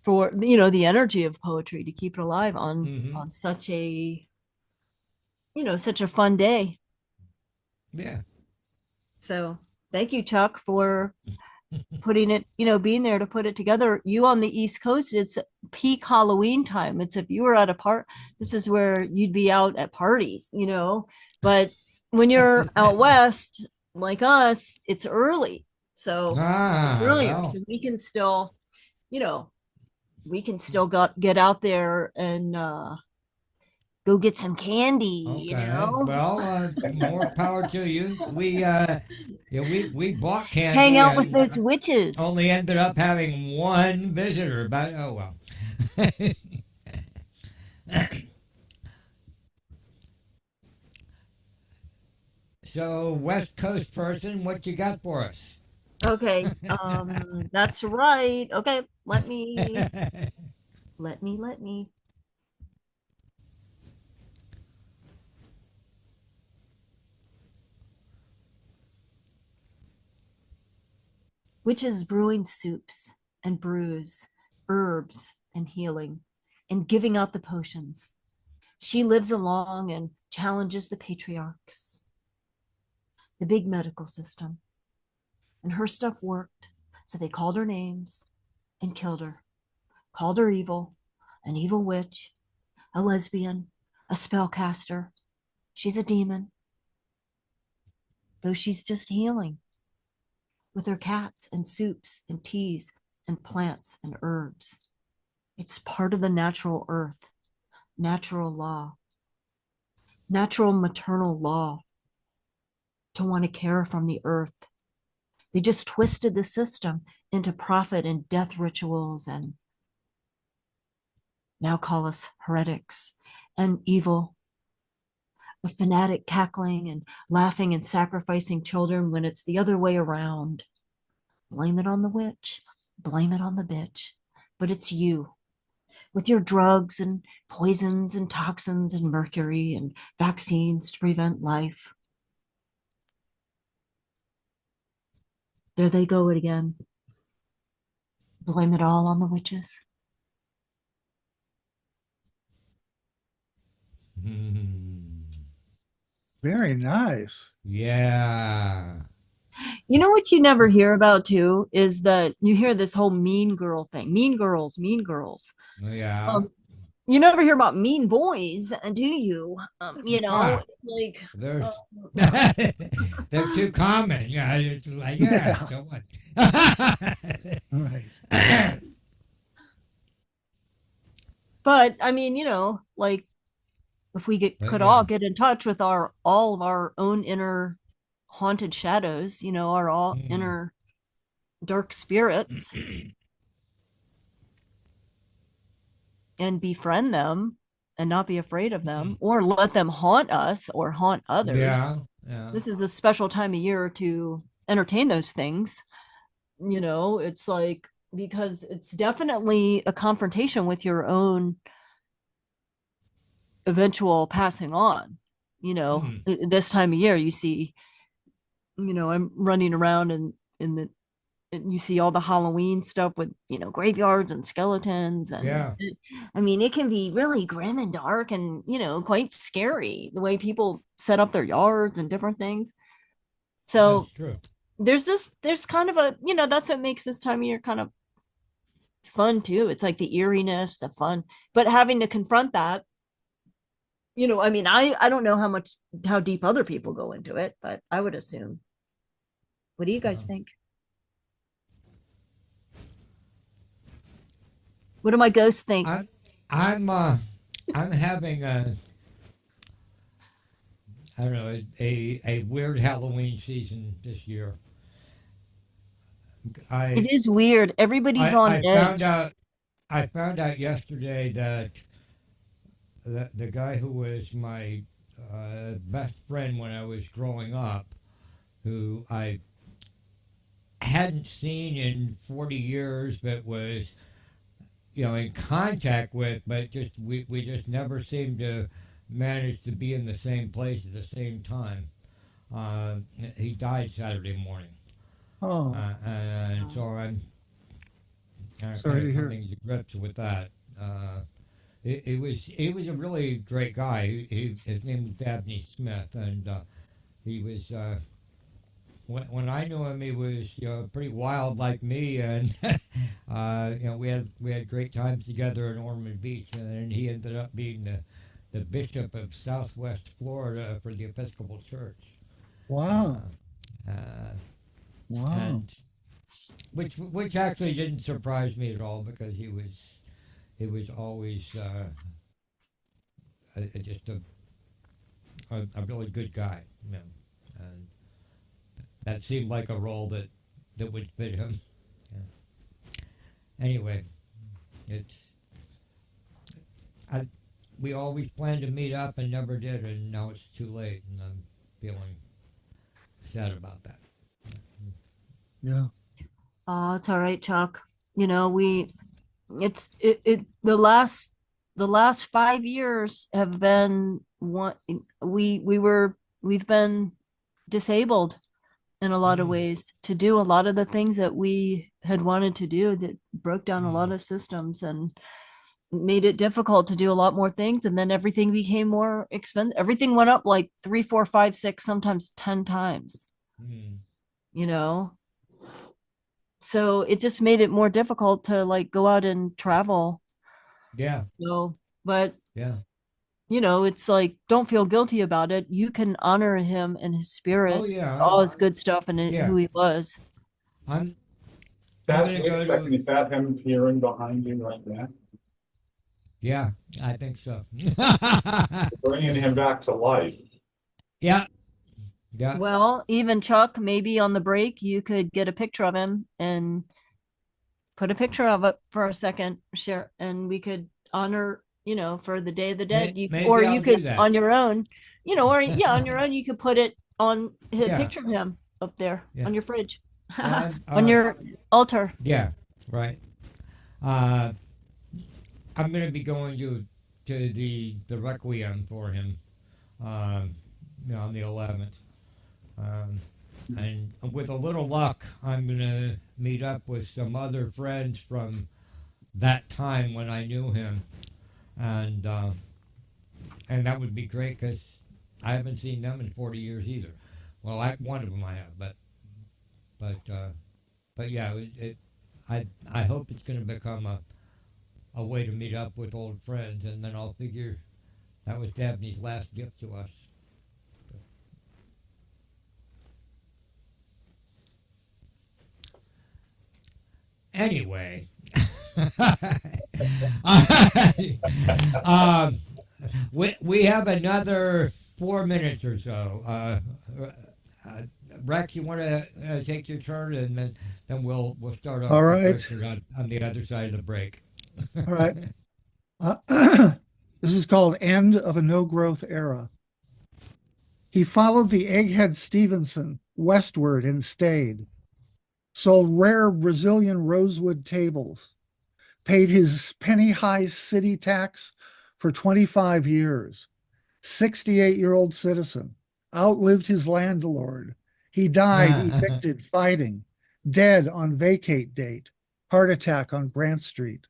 for the energy of poetry to keep it alive on such a such a fun day. Yeah. So thank you, Chuck, for putting it, being there to put it together. You on the East Coast, it's peak Halloween time. It's if you were at a this is where you'd be out at parties, but when you're out west like us, it's early. So earlier, Well. so we can still, get out there and go get some candy, Okay. Well, more power to you. We we bought candy. hang out with and those witches. Only ended up having one visitor, but oh well. So, West Coast person, what you got for us? Okay, that's right. Okay, let me. Witches brewing soups and brews, herbs and healing, and giving out the potions. She lives along and challenges the patriarchs, the big medical system. And her stuff worked, so they called her names and killed her. Called her evil, an evil witch, a lesbian, a spellcaster. She's a demon. Though she's just healing with her cats and soups and teas and plants and herbs. It's part of the natural earth, natural law, natural maternal law to want to care from the earth. They just twisted the system into profit and death rituals and now call us heretics and evil. A fanatic cackling and laughing and sacrificing children when it's the other way around. Blame it on the witch, blame it on the bitch, but it's you with your drugs and poisons and toxins and mercury and vaccines to prevent life. There they go again. Blame it all on the witches. Very nice. Yeah. You know what you never hear about too is that you hear this whole mean girl thing. Mean girls, mean girls. Yeah. You never hear about mean boys, do you? You know, Ah, like there's uh, they're too common. Yeah, it's like Yeah. so what? Right. but I mean, you know, like if we But could yeah. all get in touch with our all of our own inner haunted shadows, you know, our all Mm. inner dark spirits and befriend them and not be afraid of them or let them haunt us or haunt others. Yeah. Yeah. This is a special time of year to entertain those things. You know, it's like because it's definitely a confrontation with your own eventual passing on. You know, Mm. this time of year, you see, you know, I'm running around in the and you see all the Halloween stuff with, you know, graveyards and skeletons. And Yeah. I mean, it can be really grim and dark and, you know, quite scary the way people set up their yards and different things. So That's true. there's kind of a, you know, that's what makes this time of year kind of fun too. It's like the eeriness, the fun, but having to confront that, you know, I mean, I don't know how deep other people go into it, but I would assume. What do you guys think? What do my ghosts think? I'm having I don't know a weird Halloween season this year. It is weird. Everybody's on I edge. found out yesterday that the guy who was my best friend when I was growing up, who I hadn't seen in 40 years, but was, you know, in contact with, but just we just never seemed to manage to be in the same place at the same time. He died Saturday morning, Oh, and so I'm sorry kind to of hear. coming to grips with that. He was a really great guy. His name was Dabney Smith, and he was when I knew him, he was, you know, pretty wild like me, and you know, we had great times together in Ormond Beach, and then he ended up being the bishop of Southwest Florida for the Episcopal Church, Wow. uh, Wow. and which actually didn't surprise me at all because he was always just a really good guy, you know, and that seemed like a role that would fit him. Yeah. Anyway, it's I we always planned to meet up and never did, and now it's too late, and I'm feeling sad about that. Yeah. Oh, it's all right, Chuck. You know, it the last 5 years have been one we've been disabled in a lot of Mm, ways to do a lot of the things that we had wanted to do that broke down a lot mm, of systems and made it difficult to do a lot more things. And then everything became more expensive. Everything went up like 3, 4, 5, 6, sometimes 10 times, mm. you know? So it just made it more difficult to like go out and travel. Yeah, So, but yeah. you know, it's like don't feel guilty about it. You can honor him and his Oh spirit, yeah, all his good stuff and yeah. who he was. I'm I'm That, gonna wait a go second, to is that him peering behind you right now? yeah. I think so. Bringing him back to life. Yeah, yeah, Well, even Chuck, maybe on the break, you could get a picture of him and put a picture of it for a second, share, and we could honor, you know, for the Day of the Dead. Or maybe you I'll do could that. on your own, you know, or yeah, on your own, you could put it on a Yeah, picture of him up there yeah. on your fridge, Well, I'm, on your altar. yeah, right. Uh, I'm gonna be going to the requiem for him, you know, on the 11th. Um, and with a little luck, I'm gonna meet up with some other friends from that time when I knew him, and that would be great because I haven't seen them in 40 years either. Well, one of them I have, but yeah, I hope it's going to become a way to meet up with old friends, and then I'll figure that was Dabney's last gift to us. Anyway, um, we have another 4 minutes or so. Rex, you want to take your turn, and then we'll start off All with right. Richard on the other side of the break. All right. This is called End of a No-Growth Era. He followed the egghead Stevenson westward and stayed, sold rare Brazilian rosewood tables, paid his penny-high city tax for 25 years, 68-year-old citizen, outlived his landlord. He died evicted fighting, dead on vacate date, heart attack on Grant Street.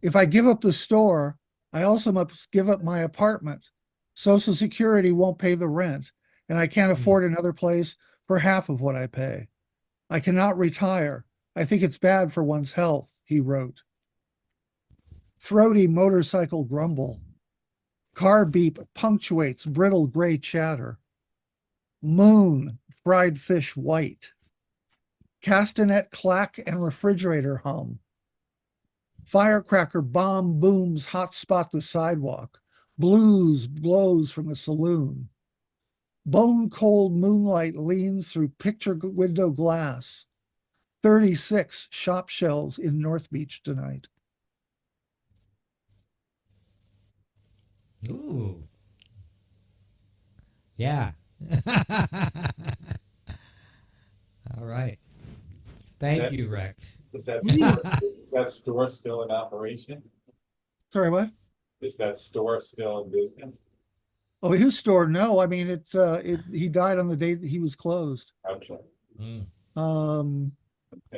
If I give up the store, I also must give up my apartment. Social Security won't pay the rent, and I can't afford another place for half of what I pay. I cannot retire. I think it's bad for one's health, he wrote. Throaty motorcycle grumble. Car beep punctuates brittle gray chatter. Moon, fried fish white. Castanet clack and refrigerator hum. Firecracker bomb booms hotspot the sidewalk. Blues blows from the saloon. Bone cold moonlight leans through picture window glass. 36 shop shells in North Beach tonight. Ooh. Yeah. All right. Thank you, Rex. Is that store still in operation? Sorry, what? Is that store still in business? Oh, his store? No, I mean he died on the day that he was closed. Okay. And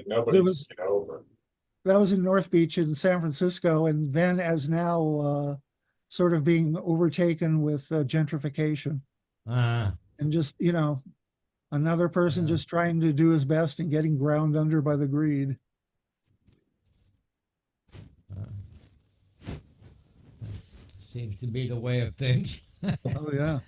nobody's over. That was in North Beach in San Francisco, and then as now sort of being overtaken with gentrification. And just, another person just trying to do his best and getting ground under by the greed. Seems to be the way of things. Oh, yeah.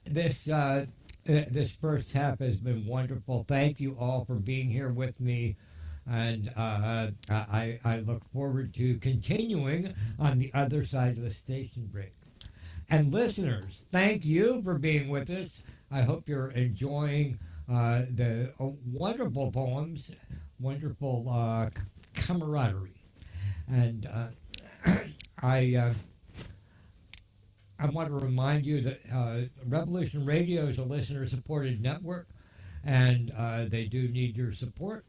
This first half has been wonderful. Thank you all for being here with me. And I look forward to continuing on the other side of the station break. And listeners, thank you for being with us. I hope you're enjoying the wonderful poems, wonderful camaraderie. And I want to remind you that Revolution Radio is a listener-supported network, and they do need your support.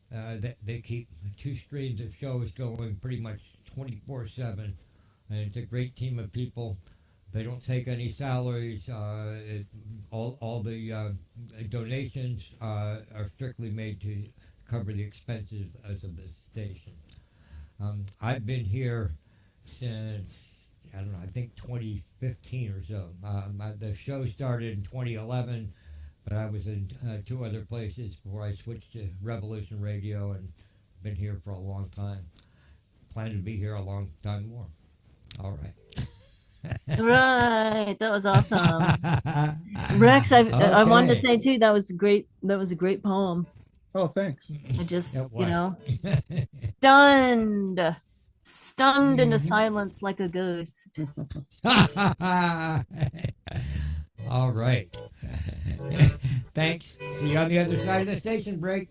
They keep 2 streams of shows going pretty much 24/7, and it's a great team of people. They don't take any salaries. All the donations are strictly made to cover the expenses of the station. I've been here since, I don't know, I think 2015 or so. The show started in 2011, but I was in 2 other places before I switched to Revolution Radio, and been here for a long time. Plan to be here a long time more. All right. Right, that was awesome. Rex, I wanted to say too, that was great. That was a great poem. Oh, thanks. I just, stunned into silence like a ghost. All right. Thanks. See you on the other side of the station break.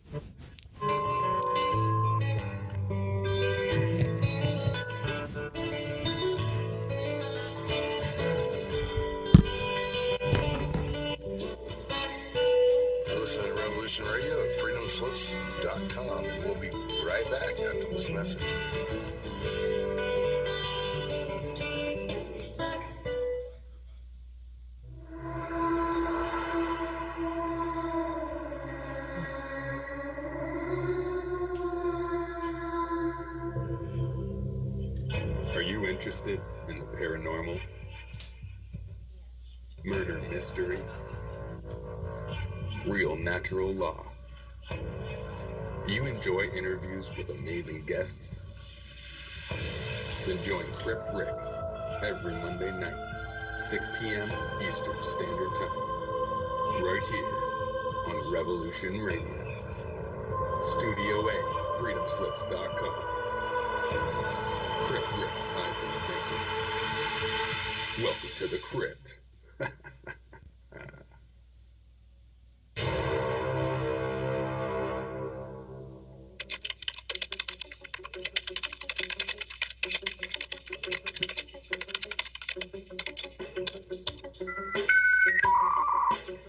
Listen to Revolution Radio at freedomslips.com. We'll be right back after this message. Are you Interested in the paranormal? Murder mystery? Real natural law? You enjoy interviews with amazing guests? Then join Crip Rick every Monday night, 6 p.m. Eastern Standard Time, right here on Revolution Radio. Studio A, freedomslips.com. Crip Rick's Hyper Thinking. Welcome to the Crypt.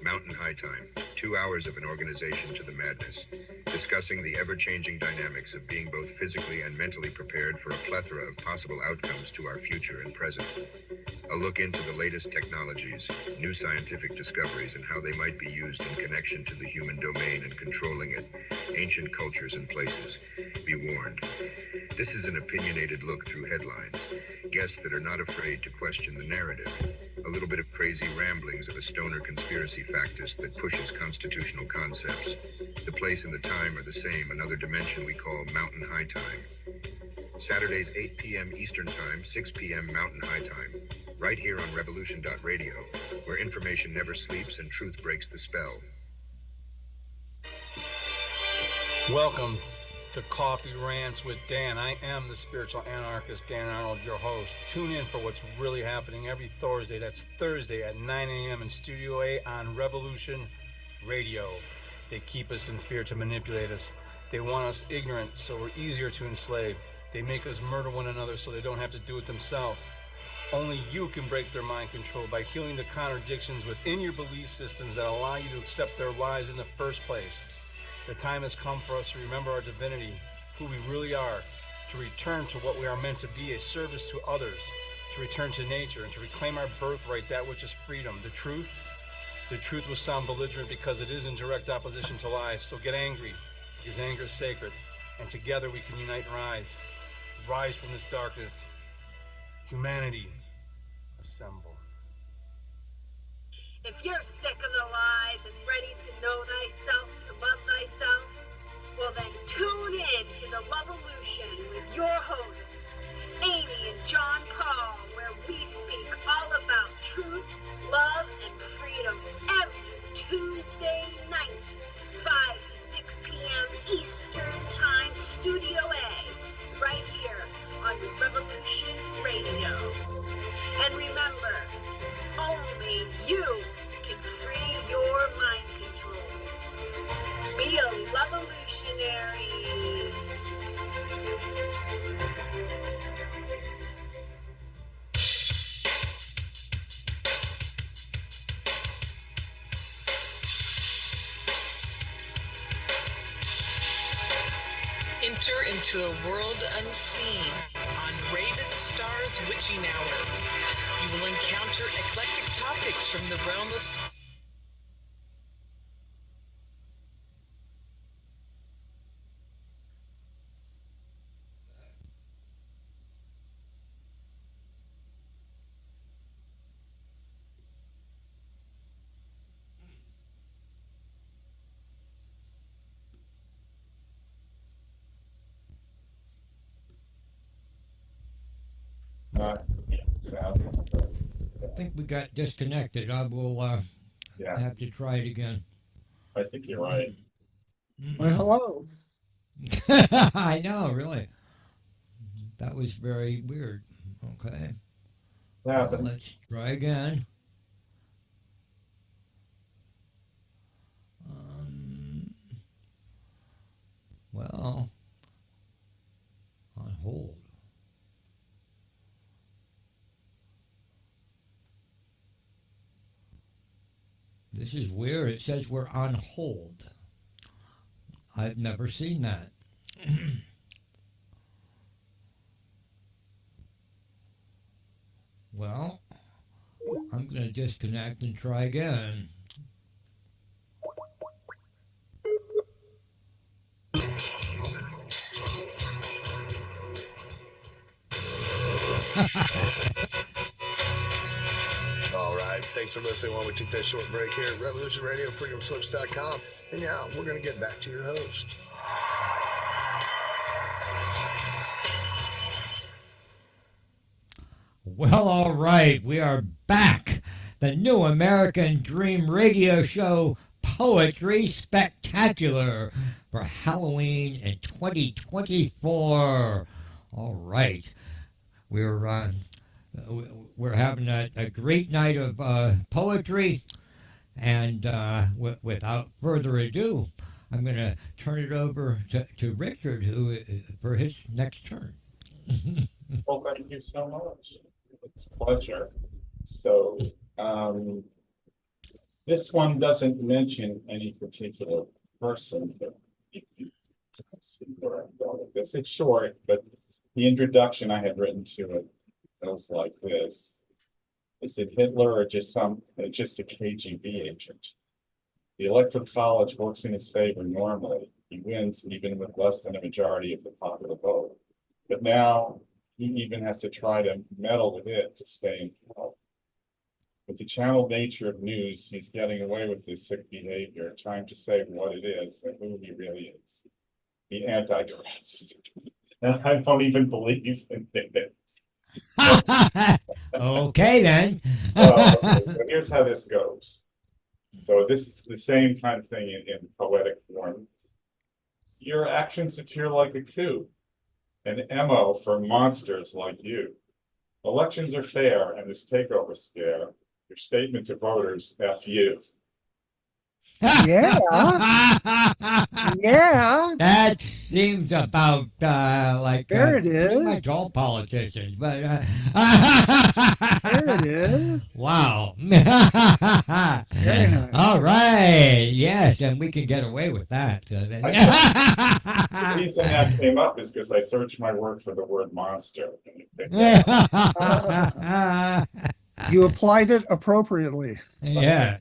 Mountain High Time, 2 hours of an organization to the madness, discussing the ever-changing dynamics of being both physically and mentally prepared for a plethora of possible outcomes to our future and present. A look into the latest technologies, new scientific discoveries, and how they might be used in connection to the human domain and controlling it, ancient cultures and places. Be warned. This is an opinionated look through headlines, guests that are not afraid to question the narrative, a little bit of crazy ramblings of a stoner conspiracy factist that pushes constitutional concepts. The place and the time are the same, another dimension we call Mountain High Time. Saturdays 8 p.m. Eastern Time, 6 p.m. Mountain High Time, right here on Revolution.Radio, where information never sleeps and truth breaks the spell. Welcome to Coffee Rants with Dan. I am the spiritual anarchist, Dan Arnold, your host. Tune in for what's really happening every Thursday. That's Thursday at 9 a.m. in Studio A on Revolution Radio. They keep us in fear to manipulate us. They want us ignorant so we're easier to enslave. They make us murder one another so they don't have to do it themselves. Only you can break their mind control by healing the contradictions within your belief systems that allow you to accept their lies in the first place. The time has come for us to remember our divinity, who we really are, to return to what we are meant to be, a service to others, to return to nature, and to reclaim our birthright, that which is freedom. The truth will sound belligerent because it is in direct opposition to lies. So get angry, because anger is sacred, and together we can unite and rise. Rise from this darkness. Humanity, assemble. If you're sick of the lies and ready to know thyself, to love thyself, well then tune in to the Revolution with your hosts, Amy and John Paul, where we speak all about truth, love, and freedom every Tuesday night, 5 to 6 p.m. Eastern Time, Studio A, right here on Revolution Radio. And remember, only you can free your mind control. Be a revolutionary. Enter into a world unseen on Raven Star's Witching Hour. You will encounter eclectic topics from the realm of I think we got disconnected. I will have to try it again. I think you're right. Well, hello. I know, really. That was very weird. Okay. Well, let's try again. Well, on hold. This is weird. It says we're on hold. I've never seen that. Well, I'm going to disconnect and try again. right. Thanks for listening while we took that short break here at Revolution Radio, freedomslips.com. And now we're going to get back to your host. Well, all right, we are back. The New American Dream Radio Show Poetry Spectacular for Halloween in 2024. All right, we're having a great night of poetry, and without further ado, I'm going to turn it over to Richard, who for his next turn. Well, thank you so much. It's a pleasure. So, this one doesn't mention any particular person, but let's see where I'm going with this. It's short, but the introduction I had written to it goes like this. Is it Hitler or just a KGB agent? The Electoral College works in his favor normally. He wins even with less than a majority of the popular vote. But now he even has to try to meddle with it to stay in power. With the channeled nature of news, he's getting away with his sick behavior, trying to say what it is and who he really is. The Antichrist. And I don't even believe in it. Okay, then. So here's how this goes. So this is the same kind of thing in poetic form. Your actions appear like a coup, an MO for monsters like you. Elections are fair, and this takeover scare, your statement to voters, F you. Yeah. Yeah. That seems about like There it pretty is. much all politicians, but There it is. wow. Very nice. All right, yes, and we can get away with that. The reason that came up is because I searched my work for the word monster. You applied it appropriately. Yeah.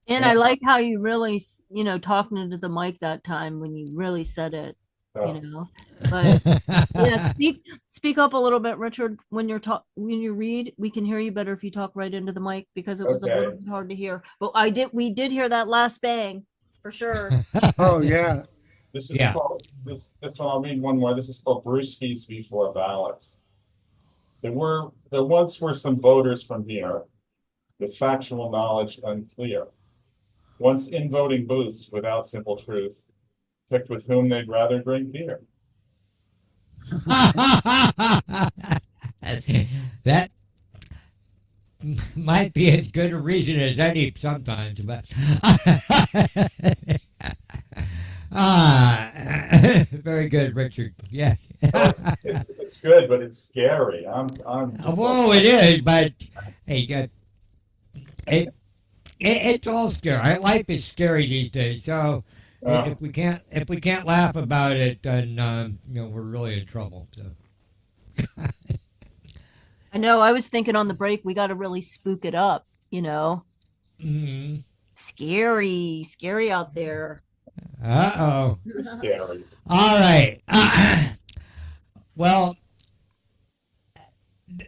And I like how you really, talking into the mic that time when you really said it, But yeah, speak up a little bit, Richard. When you read, we can hear you better if you talk right into the mic because it was a little bit hard to hear. But we did hear that last bang for sure. Oh yeah. This is called this one. I'll read one more. This is called Brewskis Before Ballots. There once were some voters from here with factual knowledge unclear. Once in voting booths without simple truth, picked with whom they'd rather drink beer. That might be as good a reason as any sometimes, but very good, Richard. Yeah. It's good, but it's scary. Whoa, it is, but hey, it's all scary. Life is scary these days. So if we can't laugh about it, then we're really in trouble. So. I know. I was thinking on the break, we got to really spook it up. Mm-hmm. Scary out there. Uh-oh. Scary. All right. Well,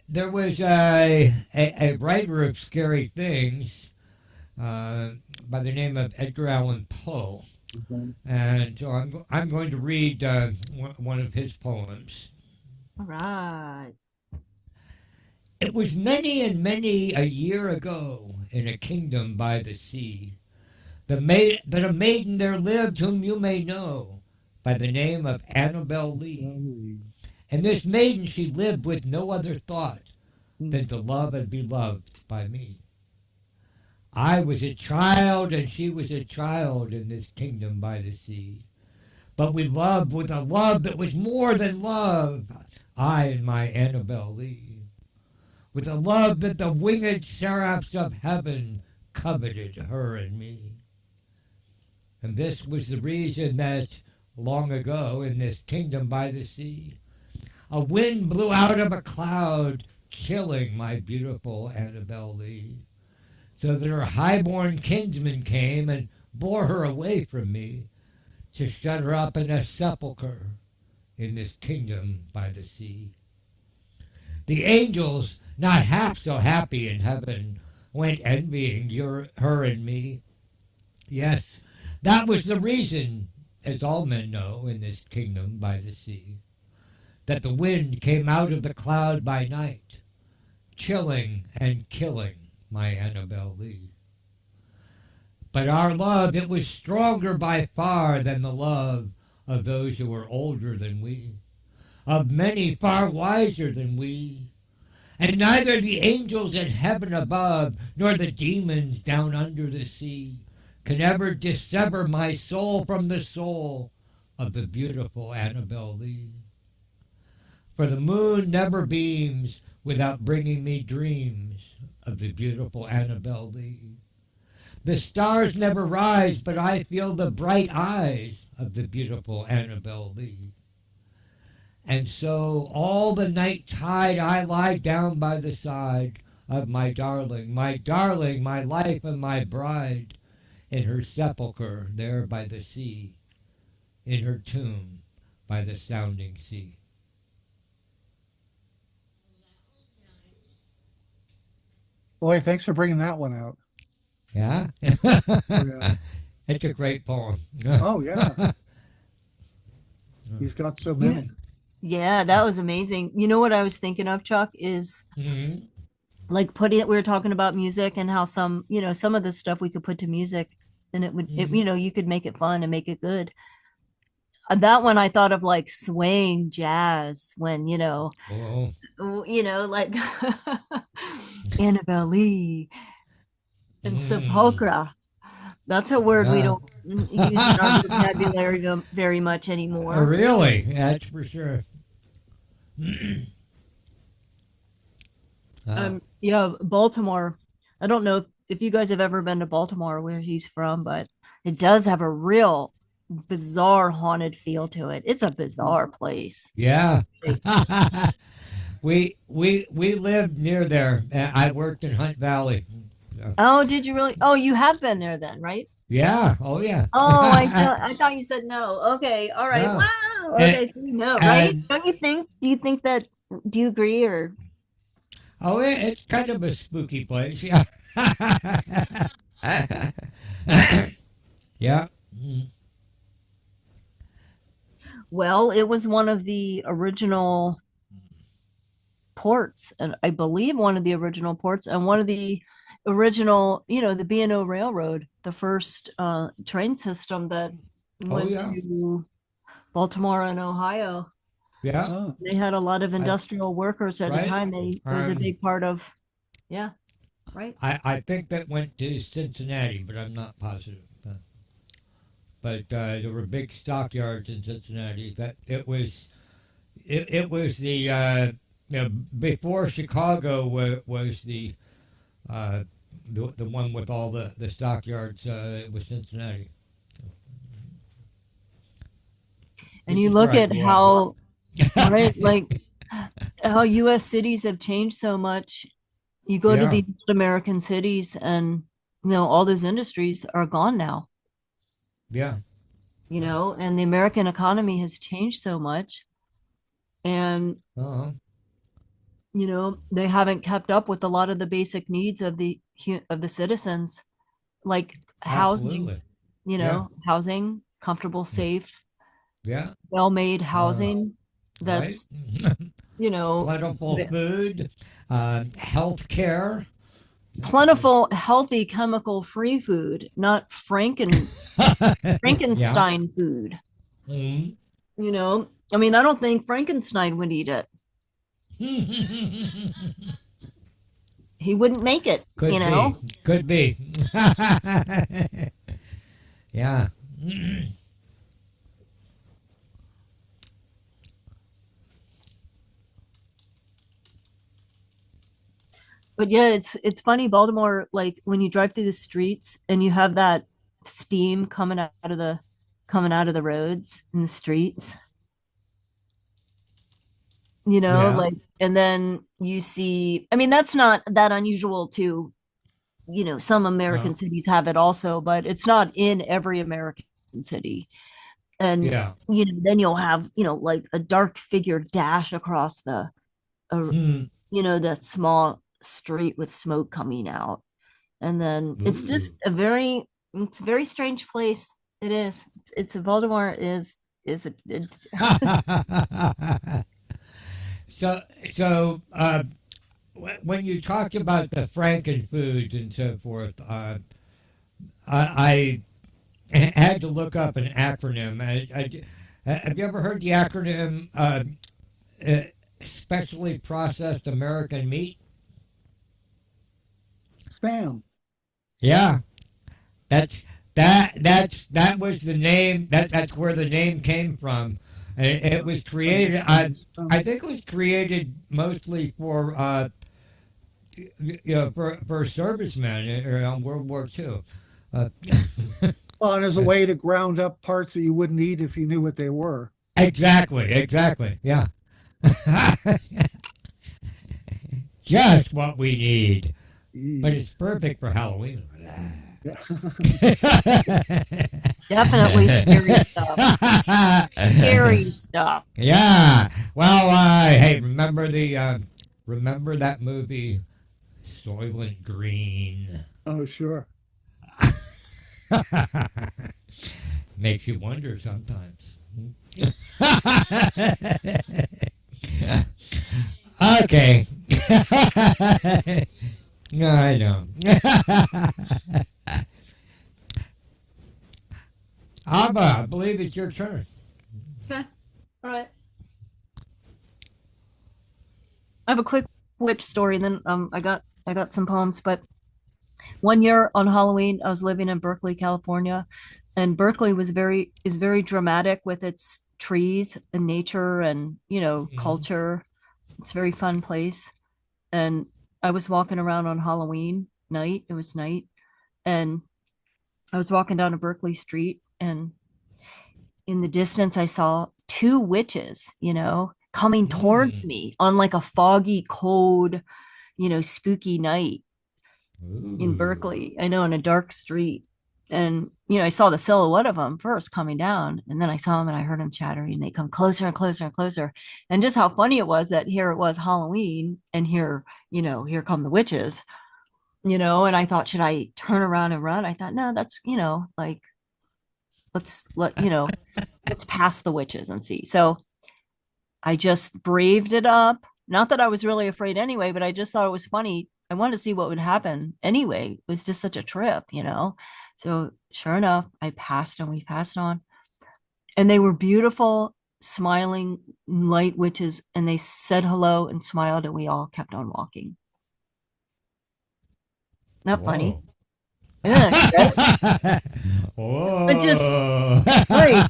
there was a writer of scary things by the name of Edgar Allan Poe, and so I'm going to read one of his poems. All right. It was many and many a year ago in a kingdom by the sea, that a maiden there lived whom you may know by the name of Annabel Lee. And this maiden she lived with no other thought than to love and be loved by me. I was a child and she was a child in this kingdom by the sea. But we loved with a love that was more than love, I and my Annabel Lee. With a love that the winged seraphs of heaven coveted her and me. And this was the reason that long ago in this kingdom by the sea, a wind blew out of a cloud, chilling my beautiful Annabel Lee, so that her highborn kinsman came and bore her away from me to shut her up in a sepulchre in this kingdom by the sea. The angels not half so happy in heaven, went envying her and me. Yes, that was the reason, as all men know in this kingdom by the sea, that the wind came out of the cloud by night, chilling and killing my Annabel Lee. But our love, it was stronger by far than the love of those who were older than we, of many far wiser than we. And neither the angels in heaven above, nor the demons down under the sea, can ever dissever my soul from the soul of the beautiful Annabel Lee. For the moon never beams without bringing me dreams of the beautiful Annabel Lee. The stars never rise, but I feel the bright eyes of the beautiful Annabel Lee. And so all the night tide I lie down by the side of my darling, my life and my bride, in her sepulchre there by the sea, in her tomb by the sounding sea. Boy, thanks for bringing that one out. Yeah? Yeah. It's a great poem. Oh, yeah. He's got so many. Yeah, that was amazing. You know what I was thinking of, Chuck, is like putting it, we were talking about music and how some of the stuff we could put to music and it would, you could make it fun and make it good. That one I thought of like swaying jazz when, like Annabel Lee and sepulchra. That's a word we don't use in our vocabulary very much anymore. Really? That's for sure. Yeah, Baltimore. I don't know if you guys have ever been to Baltimore, where he's from, but it does have a real bizarre haunted feel to it. It's a bizarre place. Yeah. we lived near there. I worked in Hunt Valley. Oh, did you really? Oh, you have been there then, right? Yeah. Oh, yeah. Oh, I thought you said no. Okay. All right. No. Wow. Okay. So you know, right? Don't you think? Do you think that? Do you agree or? Oh, it's kind of a spooky place. Yeah. Yeah. Well, it was one of the original ports, and I believe one of the original ports, and one of the original, the B&O Railroad, the first train system that went to Baltimore and Ohio. Yeah. They had a lot of industrial workers at the time. It was a big part of, right. I think that went to Cincinnati, but I'm not positive. But there were big stockyards in Cincinnati. That it was the before Chicago was the one with all the stockyards. It was Cincinnati. And you look at how like how U.S. cities have changed so much. You go to these American cities, and all those industries are gone now. Yeah. And the American economy has changed so much. And, they haven't kept up with a lot of the basic needs of the citizens, like housing, housing, comfortable, safe, well-made housing. That's, plentiful food, health care. Plentiful, healthy, chemical-free food, not Frankenstein food. I don't think Frankenstein would eat it. He wouldn't make it. Could be. Yeah. But yeah, it's funny, Baltimore, like when you drive through the streets and you have that steam coming out of the roads and the streets. Like, and then you see, that's not that unusual to, some American cities have it also, but it's not in every American city. And, then you'll have, like a dark figure dash across the the small street with smoke coming out. And then it's just it's a very strange place. It is. It's Baltimore is So when you talked about the Franken foods and so forth, I had to look up an acronym. Have you ever heard the acronym Specially Processed American Meat? Spam. Yeah, that was the name. That's where the name came from. And it was created. I think it was created mostly for for servicemen in World War II. Well, and as a way to ground up parts that you wouldn't eat if you knew what they were. Exactly. Yeah. Just what we need. But it's perfect for Halloween. definitely scary stuff. Scary stuff. Yeah. Well, hey, remember that movie Soylent Green? Oh, sure. Makes you wonder sometimes. Okay. No, I know. Ava, I believe it's your turn. Okay. All right. I have a quick witch story, and then I got some poems. But one year on Halloween, I was living in Berkeley, California, and Berkeley is very dramatic with its trees and nature and culture. It's a very fun place. And I was walking around on Halloween night. It was night, and I was walking down a Berkeley street, and in the distance, I saw two witches, coming towards me on like a foggy, cold, spooky night in Berkeley. I know, in a dark street. And, I saw the silhouette of them first coming down, and then I saw them and I heard them chattering, and they come closer and closer and closer. And just how funny it was that here it was Halloween, and here come the witches, and I thought, should I turn around and run? I thought, no, that's, like, let's pass the witches and see. So I just braved it up. Not that I was really afraid anyway, but I just thought it was funny. I wanted to see what would happen anyway. It was just such a trip, So sure enough, I passed and we passed on. And they were beautiful, smiling light witches. And they said hello and smiled, and we all kept on walking. Not funny. Yeah, But just right.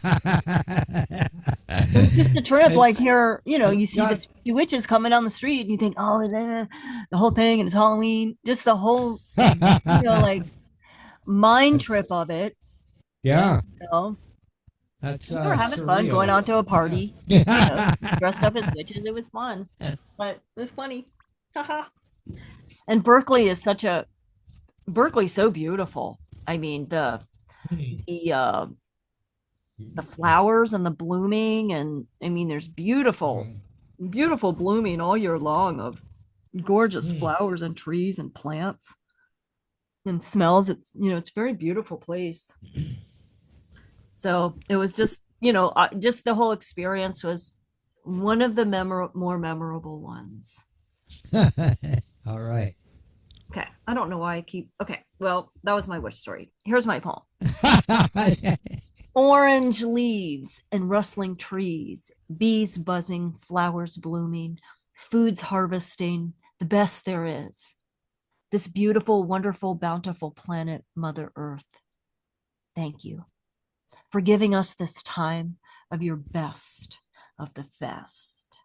It's just a trip. Like here, you see the witches coming down the street, and you think, oh, the whole thing, and it's Halloween. Just the whole, like mind trip of it. Yeah. That's we were having fun going out to a party. Dressed up as witches. It was fun, but it was funny. And Berkeley's so beautiful. I mean, the flowers and the blooming, and I mean, there's beautiful blooming all year long of gorgeous flowers and trees and plants and smells. It's it's a very beautiful place. So it was just just the whole experience was one of the more memorable ones. All right. Okay, I don't know why I keep. Okay, well, that was my witch story. Here's my poem. Orange leaves and rustling trees, bees buzzing, flowers blooming, foods harvesting, the best there is. This beautiful, wonderful, bountiful planet, Mother Earth. Thank you for giving us this time of your best of the fest.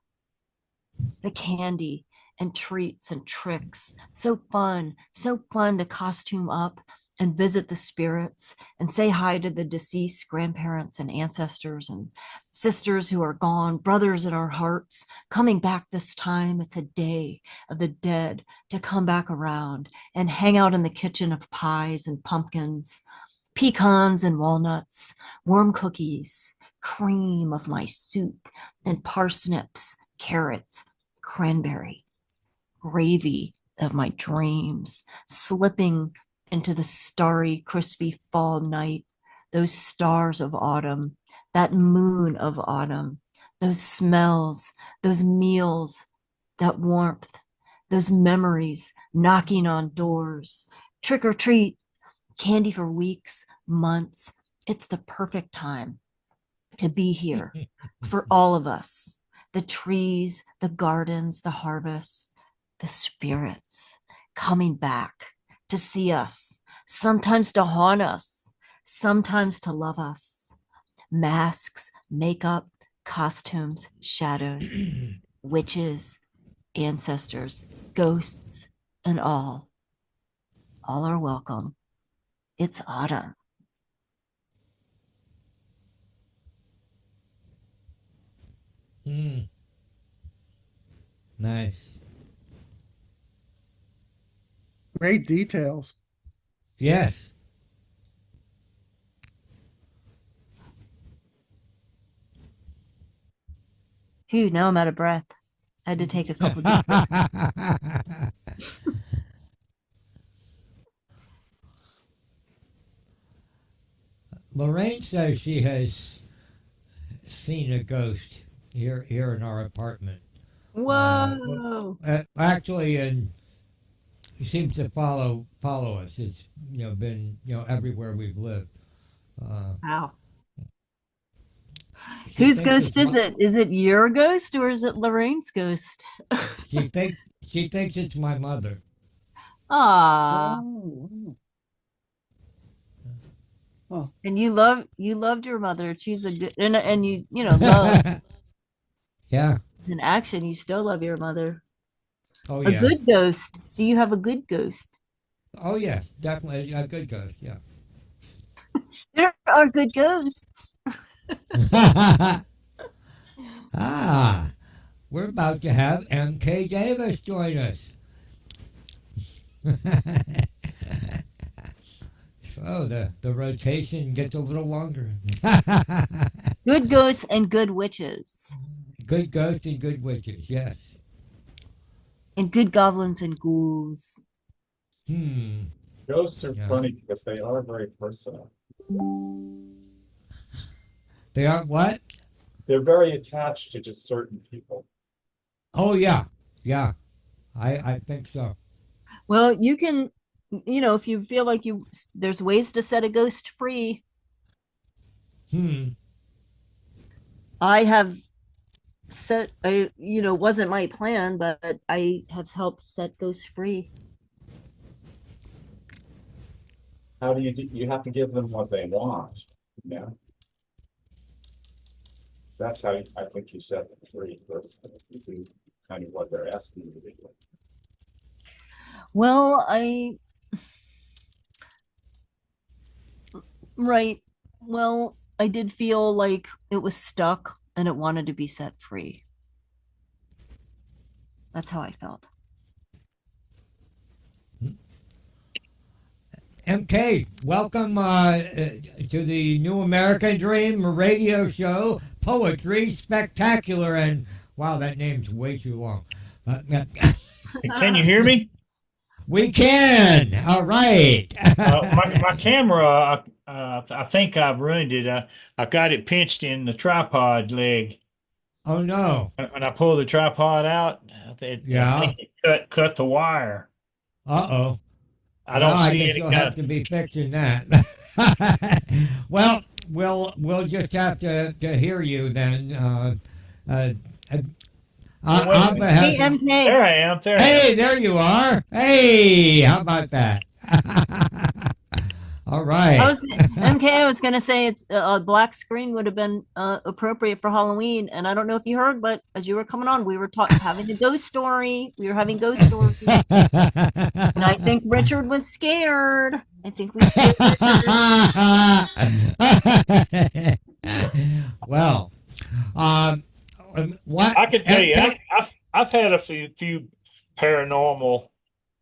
The candy and treats and tricks. So fun to costume up and visit the spirits and say hi to the deceased grandparents and ancestors and sisters who are gone, brothers in our hearts, coming back this time. It's a day of the dead to come back around and hang out in the kitchen of pies and pumpkins, pecans and walnuts, warm cookies, cream of my soup, and parsnips, carrots, cranberry. gravy of my dreams, slipping into the starry, crispy fall night, those stars of autumn, that moon of autumn, those smells, those meals, that warmth, those memories knocking on doors, trick or treat, candy for weeks, months. It's the perfect time to be here for all of us. The trees, the gardens, the harvest, the spirits coming back to see us, sometimes to haunt us, sometimes to love us. Masks, makeup, costumes, shadows, witches, ancestors, ghosts, and all. All are welcome. It's autumn. Nice. Great details. Yes. Phew, now I'm out of breath. I had to take a couple deep breaths. Lorraine says she has seen a ghost here in our apartment. Whoa! Actually, and he seems to follow us. It's been everywhere we've lived. Wow. Whose ghost is it? Is it your ghost or is it Lorraine's ghost? She thinks it's my mother. Ah. Oh. And you loved your mother. She's a good and you love. Yeah. In action, you still love your mother. Oh A yeah. good ghost. So you have a good ghost. Oh yeah, definitely a good ghost. Yeah. There are good ghosts. We're about to have M.K. Davis join us. So the rotation gets a little longer. Good ghosts and good witches. Good ghosts and good witches, yes. And good goblins and ghouls. Ghosts are funny because they are very personal. They are what? They're very attached to just certain people. Oh yeah, yeah. I think so. Well, you can, if you feel like there's ways to set a ghost free. I have set, wasn't my plan, but I have helped set ghosts free. How do you have to give them what they want? Yeah. That's how I think you set them free first. You do kind of what they're asking you to do. Well, right. Well, I did feel like it was stuck and it wanted to be set free. That's how I felt. MK, welcome to the New American Dream radio show, Poetry Spectacular. And wow, that name's way too long. Can you hear me? We can. All right. My camera, I think I've ruined it. I got it pinched in the tripod leg. Oh no! When I pulled the tripod out, I think it cut the wire. Uh-oh. I don't see I guess any you'll have to be fixing that. Well, we'll just have to hear you then. Hey, MK. There I am. Hey, there you are. Hey, how about that? All right. I was going to say it's a black screen would have been appropriate for Halloween. And I don't know if you heard, but as you were coming on, we were having a ghost story. We were having ghost stories. And I think Richard was scared. I think we scared Richard. Well, what I can tell you, I've had a few paranormal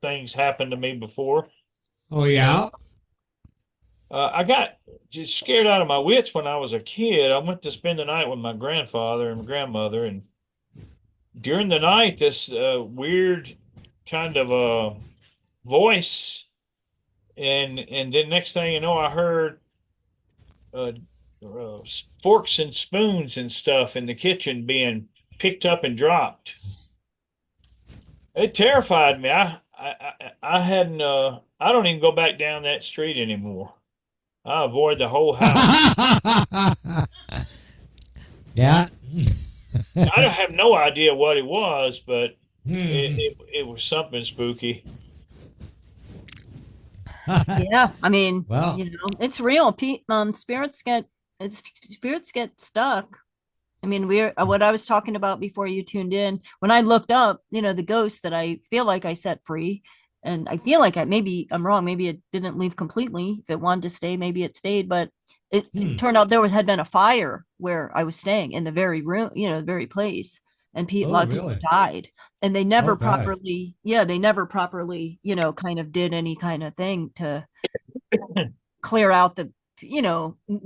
things happen to me before. Oh yeah. I got just scared out of my wits when I was a kid. I went to spend the night with my grandfather and grandmother, and during the night, this weird kind of a voice, and then next thing you know, I heard uh, forks and spoons and stuff in the kitchen being picked up and dropped. It terrified me. I hadn't. I don't even go back down that street anymore. I avoid the whole house. Yeah. I have no idea what it was, but it was something spooky. Yeah, I mean, Well. it's real. Spirits get stuck. I mean, what I was talking about before you tuned in, when I looked up, the ghost that I feel like I set free, and I feel like maybe I'm wrong. Maybe it didn't leave completely. If it wanted to stay, maybe it stayed, but it turned out had been a fire where I was staying in the very room, the very place. And a lot of people died, and they never properly, kind of did any kind of thing to clear out the,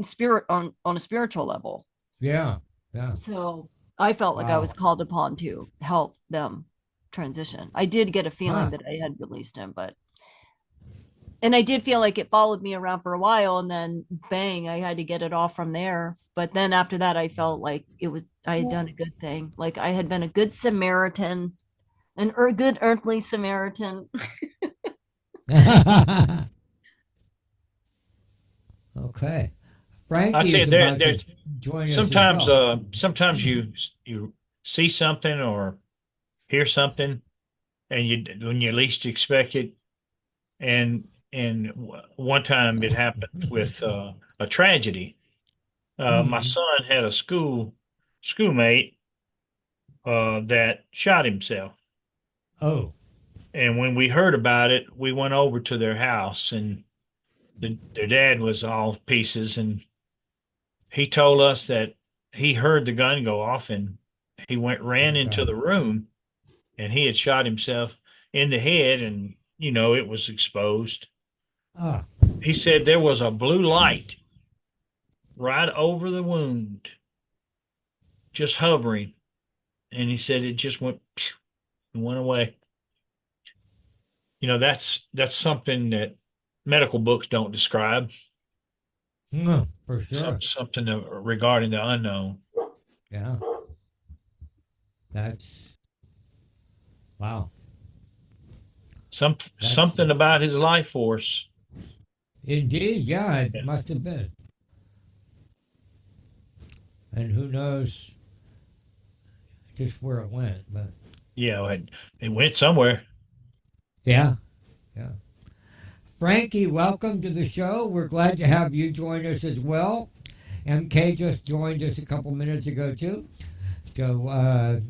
spirit on a spiritual level. Yeah. Yeah. So I felt like I was called upon to help them transition. I did get a feeling that I had released him, and I did feel like it followed me around for a while, and then bang, I had to get it off from there. But then after that, I felt like I had done a good thing. Like I had been a good Samaritan, good earthly Samaritan. Okay. Frankie I is think about to join us. Sometimes you see something or hear something, and when you least expect it, and one time it happened with a tragedy. My son had a schoolmate that shot himself. Oh. And when we heard about it, we went over to their house, and their dad was all pieces, and he told us that he heard the gun go off, and he ran into the room, and he had shot himself in the head, and it was exposed. He said there was a blue light right over the wound, just hovering, and he said it just went and went away. That's something that medical books don't describe. No, for sure. Something regarding the unknown. Yeah. That's wow. Something about his life force. Indeed, yeah, it must have been. And who knows just where it went, but yeah, it went somewhere. Yeah. Frankie, welcome to the show. We're glad to have you join us as well. MK just joined us a couple minutes ago too. So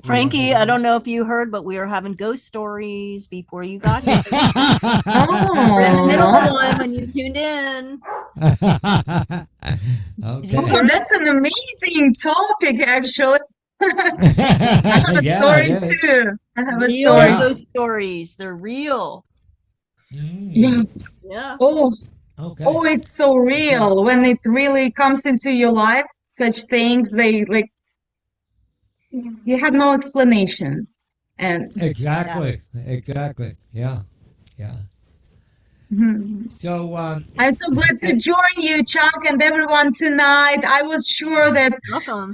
Frankie, I don't know if you heard, but we were having ghost stories before you got here. We're in the middle of one when you tuned in. Okay. Oh, that's an amazing topic, actually. I have a story too. I have real a story. Ghost stories. They're real. Yes. Yeah. Oh, okay. Oh, it's so real when it really comes into your life. Such things, they you have no explanation. And exactly. Yeah. So I'm so glad to join you, Chuck, and everyone tonight. I was sure that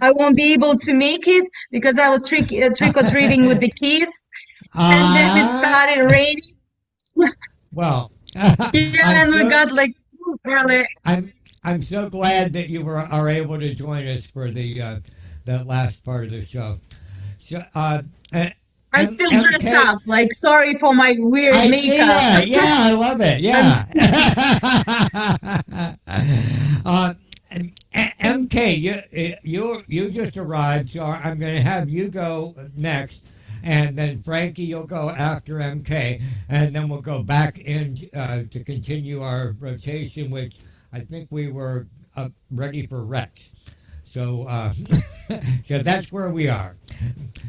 I won't be able to make it because I was trick or treating with the kids, and then it started raining. Well, and we got early. I'm so glad that you are able to join us for the that last part of the show. So I'm still dressed up. Sorry for my weird makeup. Yeah, I love it. Yeah. MK, you just arrived, so I'm going to have you go next, and then Frankie, you'll go after MK, and then we'll go back in to continue our rotation, which I think we were ready for Rex. So, so that's where we are.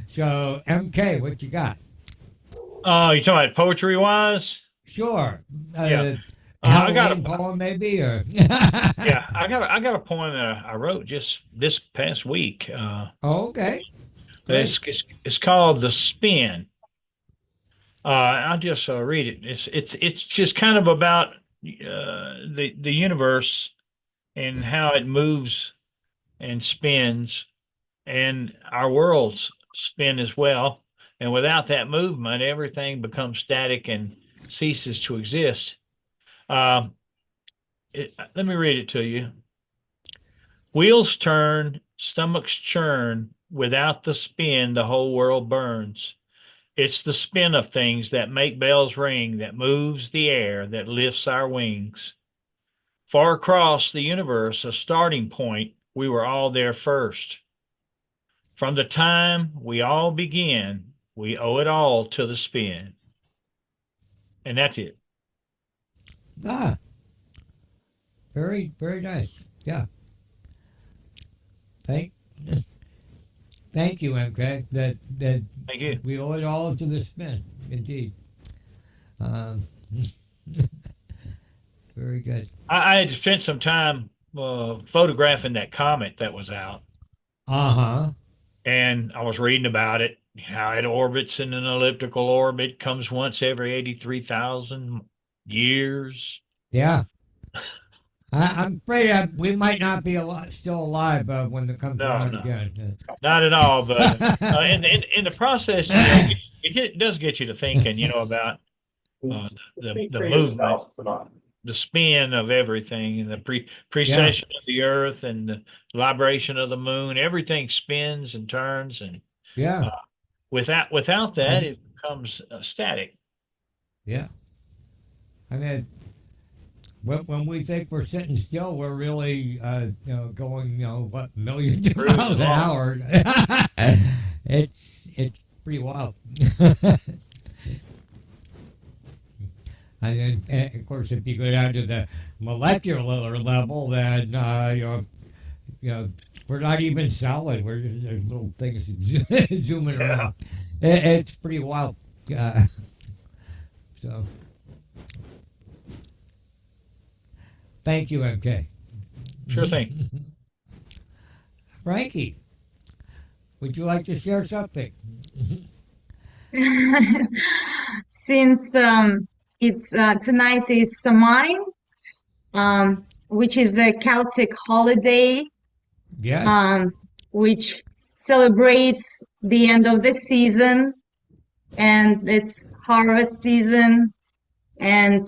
So, MK, what you got? You talking about poetry-wise? Sure. Yeah. I got a poem, maybe, or yeah, I got a poem that I wrote just this past week. Okay. It's called "The Spin," I'll just read it. It's just kind of about the universe and how it moves and spins, and our worlds spin as well. And without that movement, everything becomes static and ceases to exist. Let me read it to you. Wheels turn, stomachs churn. Without the spin, the whole world burns. It's the spin of things that make bells ring, that moves the air, that lifts our wings. Far across the universe, a starting point, we were all there first. From the time we all begin, we owe it all to the spin. And that's it. Very, very nice. Yeah. Thank you, MK. That Thank you. We owe it all to the spin, indeed. Very good. I had spent some time photographing that comet that was out. And I was reading about it, how it orbits in an elliptical orbit, comes once every 83,000 years. Yeah. I'm afraid we might not be still alive when it comes around again. Not at all. But in the process, it does get you to thinking, about the movement, the spin of everything, and the precession of the Earth, and the vibration of the moon. Everything spins and turns, and without that, it becomes static. Yeah. I mean, when we think we're sitting still, we're really, going, millions of miles an hour. It's pretty wild. And of course, if you go down to the molecular level, then we're not even solid. There's little things zooming around. It's pretty wild. So. Thank you, MK. Sure thing. Frankie, would you like to share something? Since it's tonight is Samhain, which is a Celtic holiday, which celebrates the end of the season, and it's harvest season, and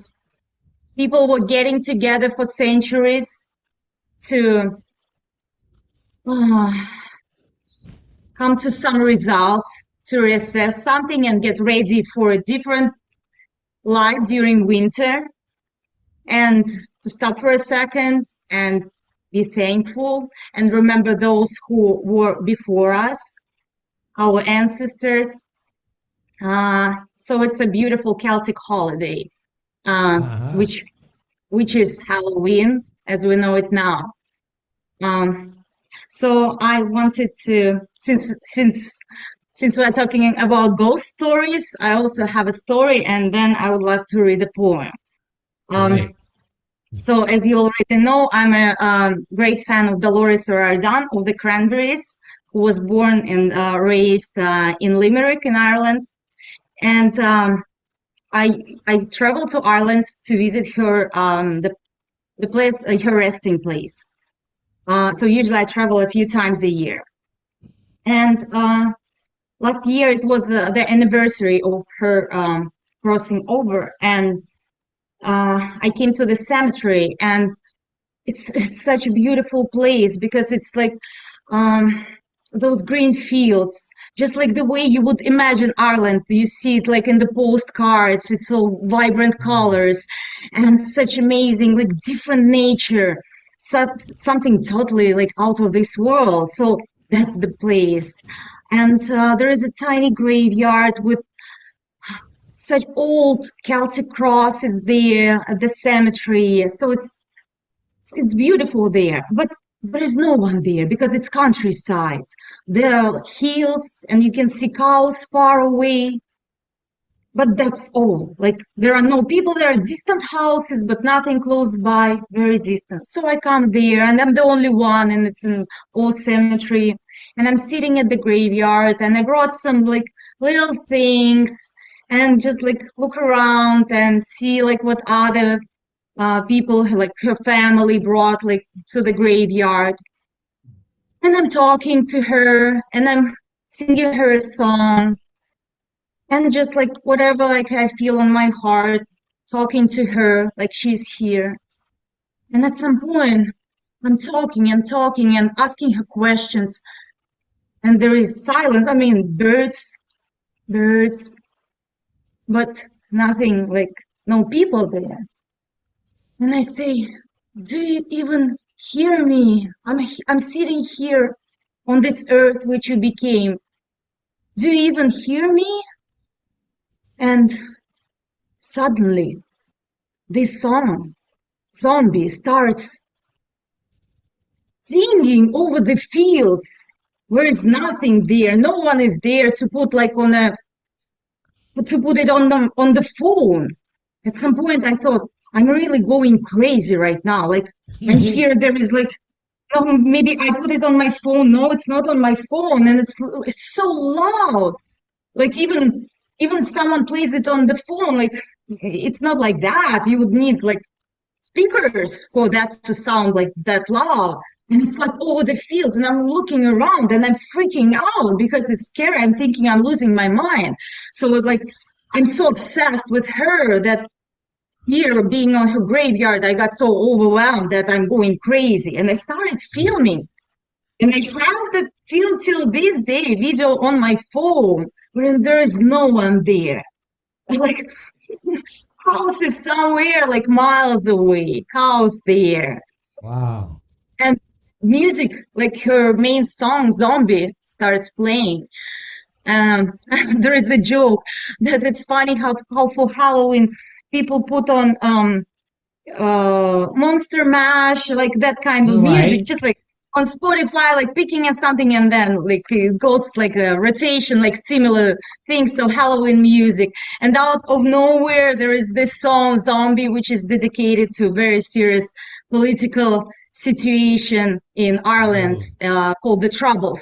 people were getting together for centuries to come to some results, to reassess something and get ready for a different life during winter, and to stop for a second and be thankful and remember those who were before us, our ancestors. So it's a beautiful Celtic holiday. Which is Halloween as we know it now. So I wanted to, since we're talking about ghost stories, I also have a story, and then I would love to read a poem. So as you already know, I'm a great fan of Dolores O'Riordan of the Cranberries, who was born and raised in Limerick in Ireland. And I traveled to Ireland to visit her, the place, her resting place. So usually I travel a few times a year. And last year it was the anniversary of her crossing over, and I came to the cemetery, and it's such a beautiful place because it's like those green fields, just like the way you would imagine Ireland. You see it like in the postcards. It's so vibrant colors and such amazing, like different nature, something totally like out of this world. So that's the place. And there is a tiny graveyard with such old Celtic crosses there at the cemetery. So it's beautiful there, but there is no one there because it's countryside. There are hills and you can see cows far away, but that's all. Like there are no people. There are distant houses, but nothing close by, very distant. So I come there and I'm the only one, and it's an old cemetery, and I'm sitting at the graveyard, and I brought some like little things, and just like look around and see like what other people, like her family, brought like to the graveyard. And I'm talking to her and I'm singing her a song, and just like whatever like I feel on my heart, talking to her like she's here. And at some point, I'm talking and asking her questions, and there is silence. I mean, birds, but nothing, like no people there. And I say, do you even hear me? I'm sitting here on this earth which you became. Do you even hear me? And suddenly, this zombie starts singing over the fields where is nothing there. No one is there to put like to put it on the phone. At some point, I thought, I'm really going crazy right now. Like, and here there is like, oh, maybe I put it on my phone. No, it's not on my phone, and it's so loud. Like even someone plays it on the phone, like it's not like that. You would need like speakers for that to sound like that loud. And it's like over the fields, and I'm looking around and I'm freaking out because it's scary. I'm thinking I'm losing my mind. So like I'm so obsessed with her that here being on her graveyard, I got so overwhelmed that I'm going crazy. And I started filming. And I have the film till this day video on my phone where there is no one there. Like house is somewhere like miles away. House there. Wow. And music, like her main song, Zombie, starts playing. There is a joke that it's funny how for Halloween people put on Monster Mash, like that kind of music, just like on Spotify, like picking at something, and then like it goes like a rotation, like similar things. So Halloween music, and out of nowhere there is this song Zombie, which is dedicated to a very serious political situation in Ireland called the Troubles.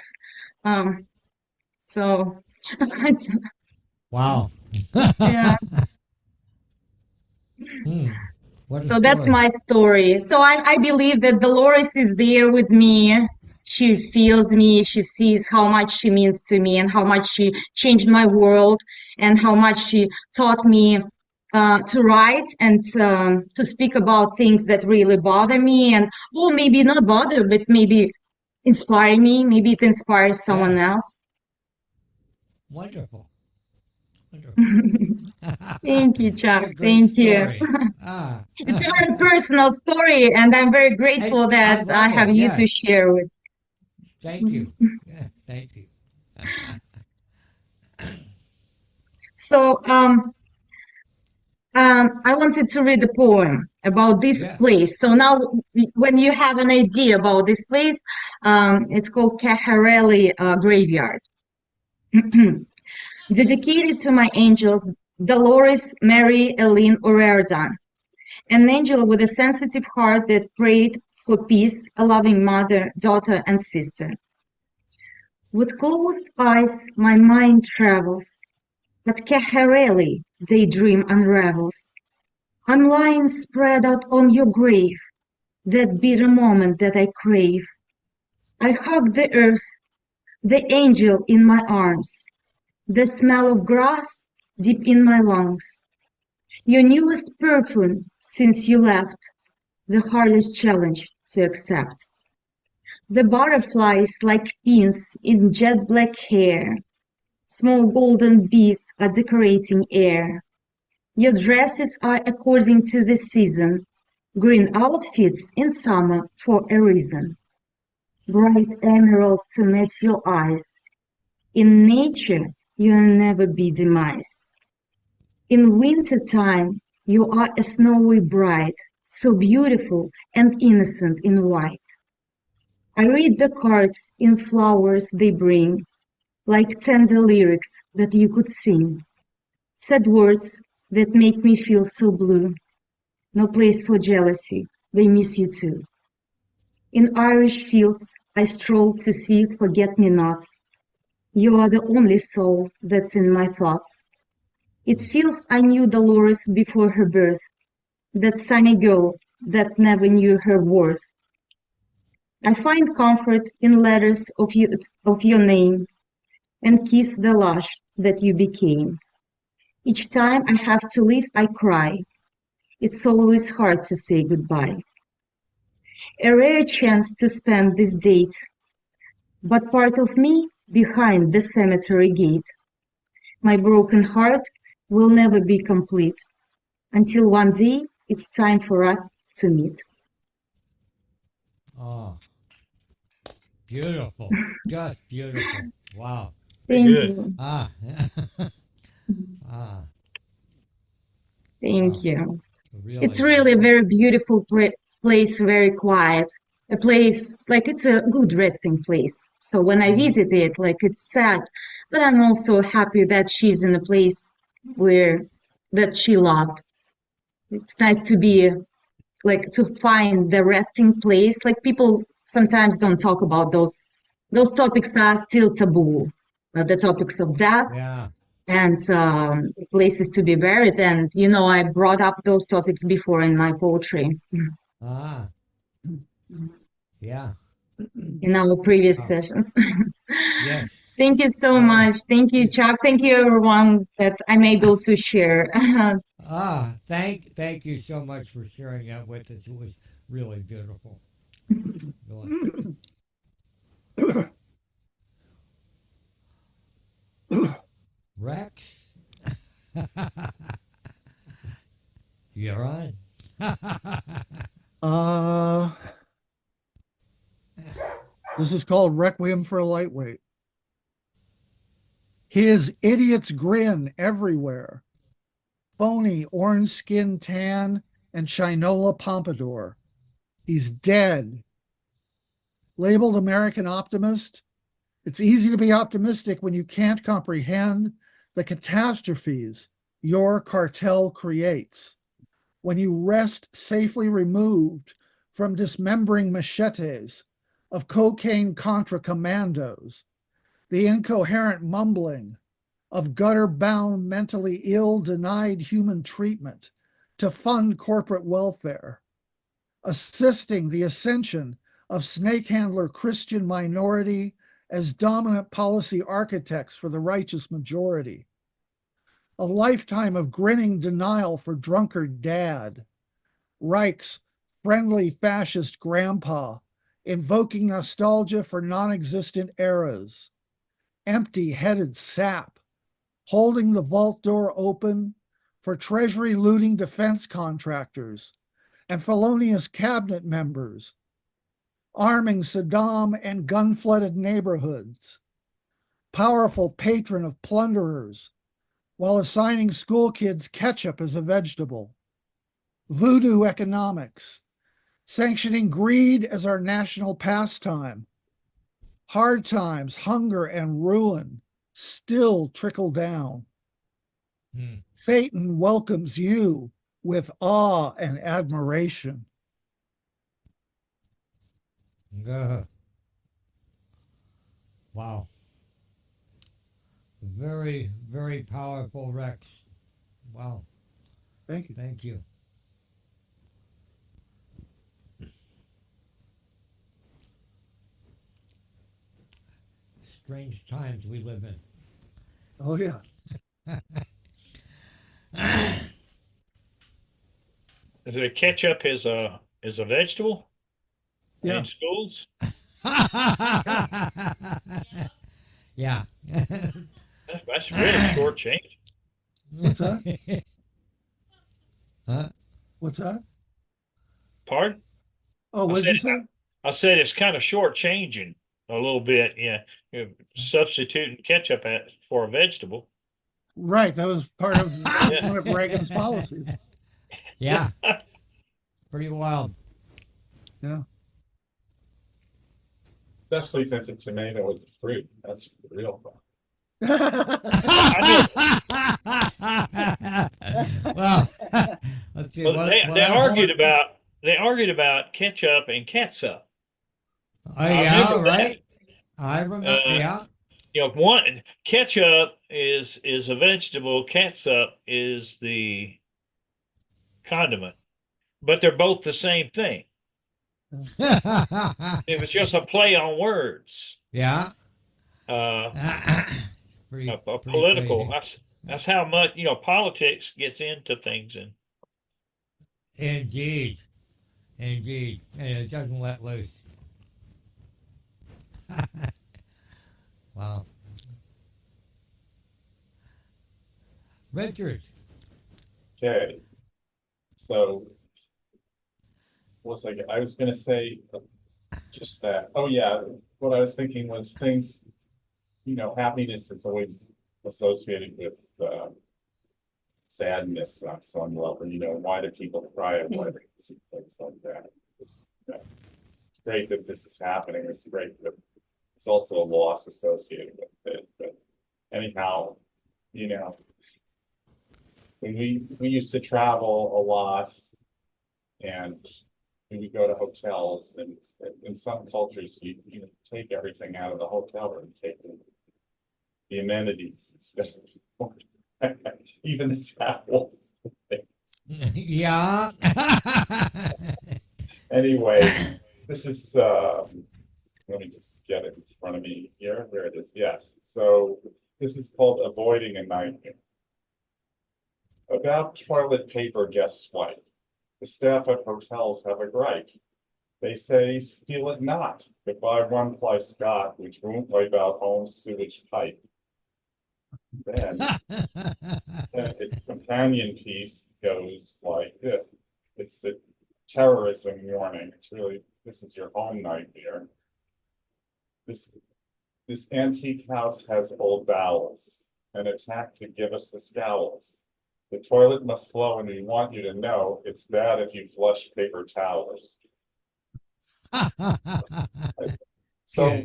So it's, wow. yeah. So that's my story. So I believe that Dolores is there with me. She feels me. She sees how much she means to me and how much she changed my world and how much she taught me to write and to speak about things that really bother me, and or maybe not bother, but maybe inspire me. Maybe it inspires someone else. Wonderful. Thank you, Chuck. Thank you. It's a very personal story, and I'm very grateful that I have you to share with. Thank you. Yeah, thank you. So, I wanted to read a poem about this place. So now, when you have an idea about this place, it's called Caharelli Graveyard. Dedicated to my angels, Dolores Mary Eileen O'Riordan, an angel with a sensitive heart that prayed for peace, a loving mother, daughter, and sister. With closed eyes, my mind travels. At Caharelli, daydream unravels. I'm lying spread out on your grave, that bitter moment that I crave. I hug the earth, the angel in my arms, the smell of grass deep in my lungs. Your newest perfume since you left, the hardest challenge to accept. The butterflies like pins in jet black hair. Small golden bees are decorating air. Your dresses are according to the season. Green outfits in summer for a reason. Bright emerald to match your eyes. In nature, you'll never be demise. In winter time, you are a snowy bride, so beautiful and innocent in white. I read the cards in flowers they bring, like tender lyrics that you could sing. Sad words that make me feel so blue. No place for jealousy, they miss you too. In Irish fields, I stroll to see forget-me-nots. You are the only soul that's in my thoughts. It feels I knew Dolores before her birth, that sunny girl that never knew her worth. I find comfort in letters of your name and kiss the lush that you became. Each time I have to leave, I cry. It's always hard to say goodbye. A rare chance to spend this date, but part of me behind the cemetery gate. My broken heart will never be complete until one day it's time for us to meet. Oh, beautiful. Just beautiful. Wow. Thank you. Ah. Thank you. Really. It's really a very beautiful place, very quiet. A place, like it's a good resting place. So when I visit it, like it's sad, but I'm also happy that she's in a place that she loved. It's nice to be, like to find the resting place. Like people sometimes don't talk about those topics are still taboo. The topics of death. Yeah. And places to be buried. And, I brought up those topics before in my poetry. Ah. Yeah. In our previous sessions. Yes. Thank you so much. Thank you, Chuck. Thank you, everyone, that I'm able to share. Thank you so much for sharing that with us. It was really beautiful. Rex? You're on. This is called Requiem for a Lightweight. His idiot's grin everywhere. Phony orange skin tan and Shinola pompadour. He's dead. Labeled American optimist. It's easy to be optimistic when you can't comprehend the catastrophes your cartel creates. When you rest safely removed from dismembering machetes of cocaine contra commandos, the incoherent mumbling of gutter-bound, mentally ill, denied human treatment to fund corporate welfare, assisting the ascension of snake handler Christian minority as dominant policy architects for the righteous majority. A lifetime of grinning denial for drunkard dad, Reich's friendly fascist grandpa, invoking nostalgia for non-existent eras, empty-headed sap, holding the vault door open for treasury looting defense contractors and felonious cabinet members, arming Saddam and gun-flooded neighborhoods, powerful patron of plunderers while assigning school kids ketchup as a vegetable, voodoo economics, sanctioning greed as our national pastime, hard times, hunger, and ruin still trickle down. Satan welcomes you with awe and admiration. Wow. Very, very powerful, Rex. Wow. Thank you. Thank you. Strange times we live in. Oh, yeah. The ketchup is a vegetable? Yeah. In schools? Yeah. That's really short change. What's that? Huh? What's that? Pardon? Oh, what did you say? I said it's kind of short changing a little bit. Yeah. You're substituting ketchup for a vegetable. Right. That was part of one of Reagan's policies. Yeah. Pretty wild. Yeah. Especially since a tomato is a fruit. That's the real fun. Well, let's see. Well, they argued about ketchup and catsup. Oh, yeah, right. I remember. Yeah. one ketchup is a vegetable, catsup is the condiment, but they're both the same thing. It was just a play on words. Yeah. Pretty political. crazy. That's how much politics gets into things, and Indeed, and it doesn't let loose. Wow. Richard. Okay. So, I was going to say just that. Oh, yeah. What I was thinking was things, happiness is always associated with sadness on some level. Why do people cry? Why do things like that? It's great that this is happening. It's great that it's also a loss associated with it. But anyhow, when we used to travel a lot, and we would go to hotels, and in some cultures you take everything out of the hotel room, take the amenities, especially even the towels. Yeah. Anyway, this is let me just get it in front of me here. There it is. Yes. So this is called avoiding a nightmare. About toilet paper guest swipe. The staff at hotels have a gripe. They say, steal it not, but buy one-ply Scott, which won't wipe out home's sewage pipe. Then its companion piece goes like this. It's a terrorism warning. It's really, this is your home nightmare. This antique house has old bowels. An attack could give us the scowls. The toilet must flow, and we want you to know it's bad if you flush paper towels. So,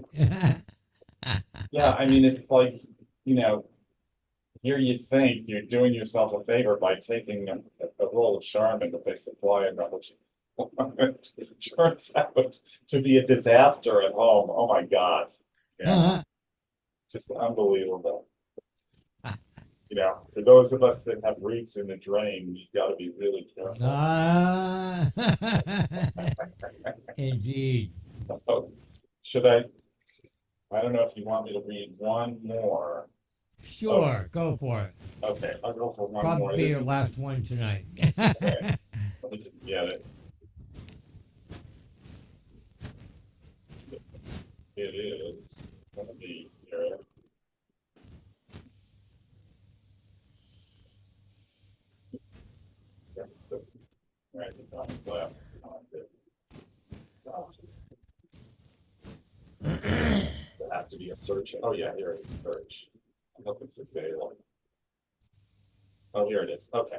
yeah, I mean, it's like, here you think you're doing yourself a favor by taking a roll of Charmin that they supply in Revolution. It turns out to be a disaster at home. Oh my God. It's just unbelievable. For those of us that have roots in the drain, you've got to be really careful. Indeed. Should I don't know if you want me to read one more. Sure, go for it. Okay, I'll go for one Probably more. Be your last one tonight. Okay. Let me just get it. It is going to be here. Right, it's on the left. There has to be a search. Oh yeah, here it is. Search. I'm looking for Baylor. Oh, here it is. Okay.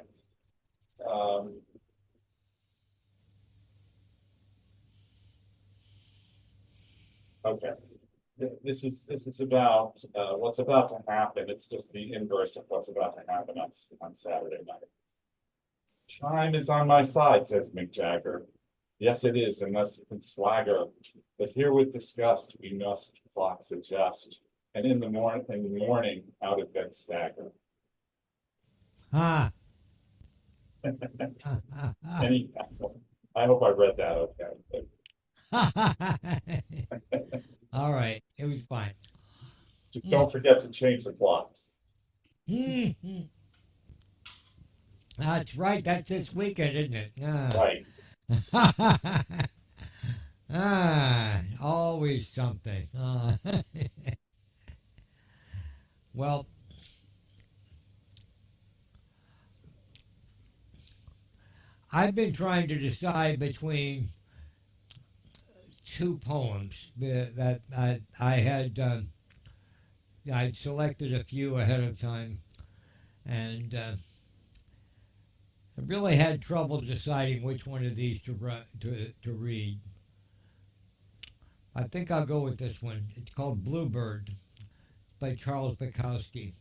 Okay. This is about what's about to happen. It's just the inverse of what's about to happen on Saturday night. Time is on my side, says Mick Jagger. Yes, it is, unless you can swagger. But here with disgust, we must clocks adjust. And in the morning, out of bed stagger. Anyhow, I hope I read that okay. All right, it was fine. Just don't forget to change the clocks. That's right. That's this weekend, isn't it? Right. Always something. Well, I've been trying to decide between two poems that I had. I'd selected a few ahead of time, and I really had trouble deciding which one of these to read. I think I'll go with this one. It's called Bluebird by Charles Bukowski.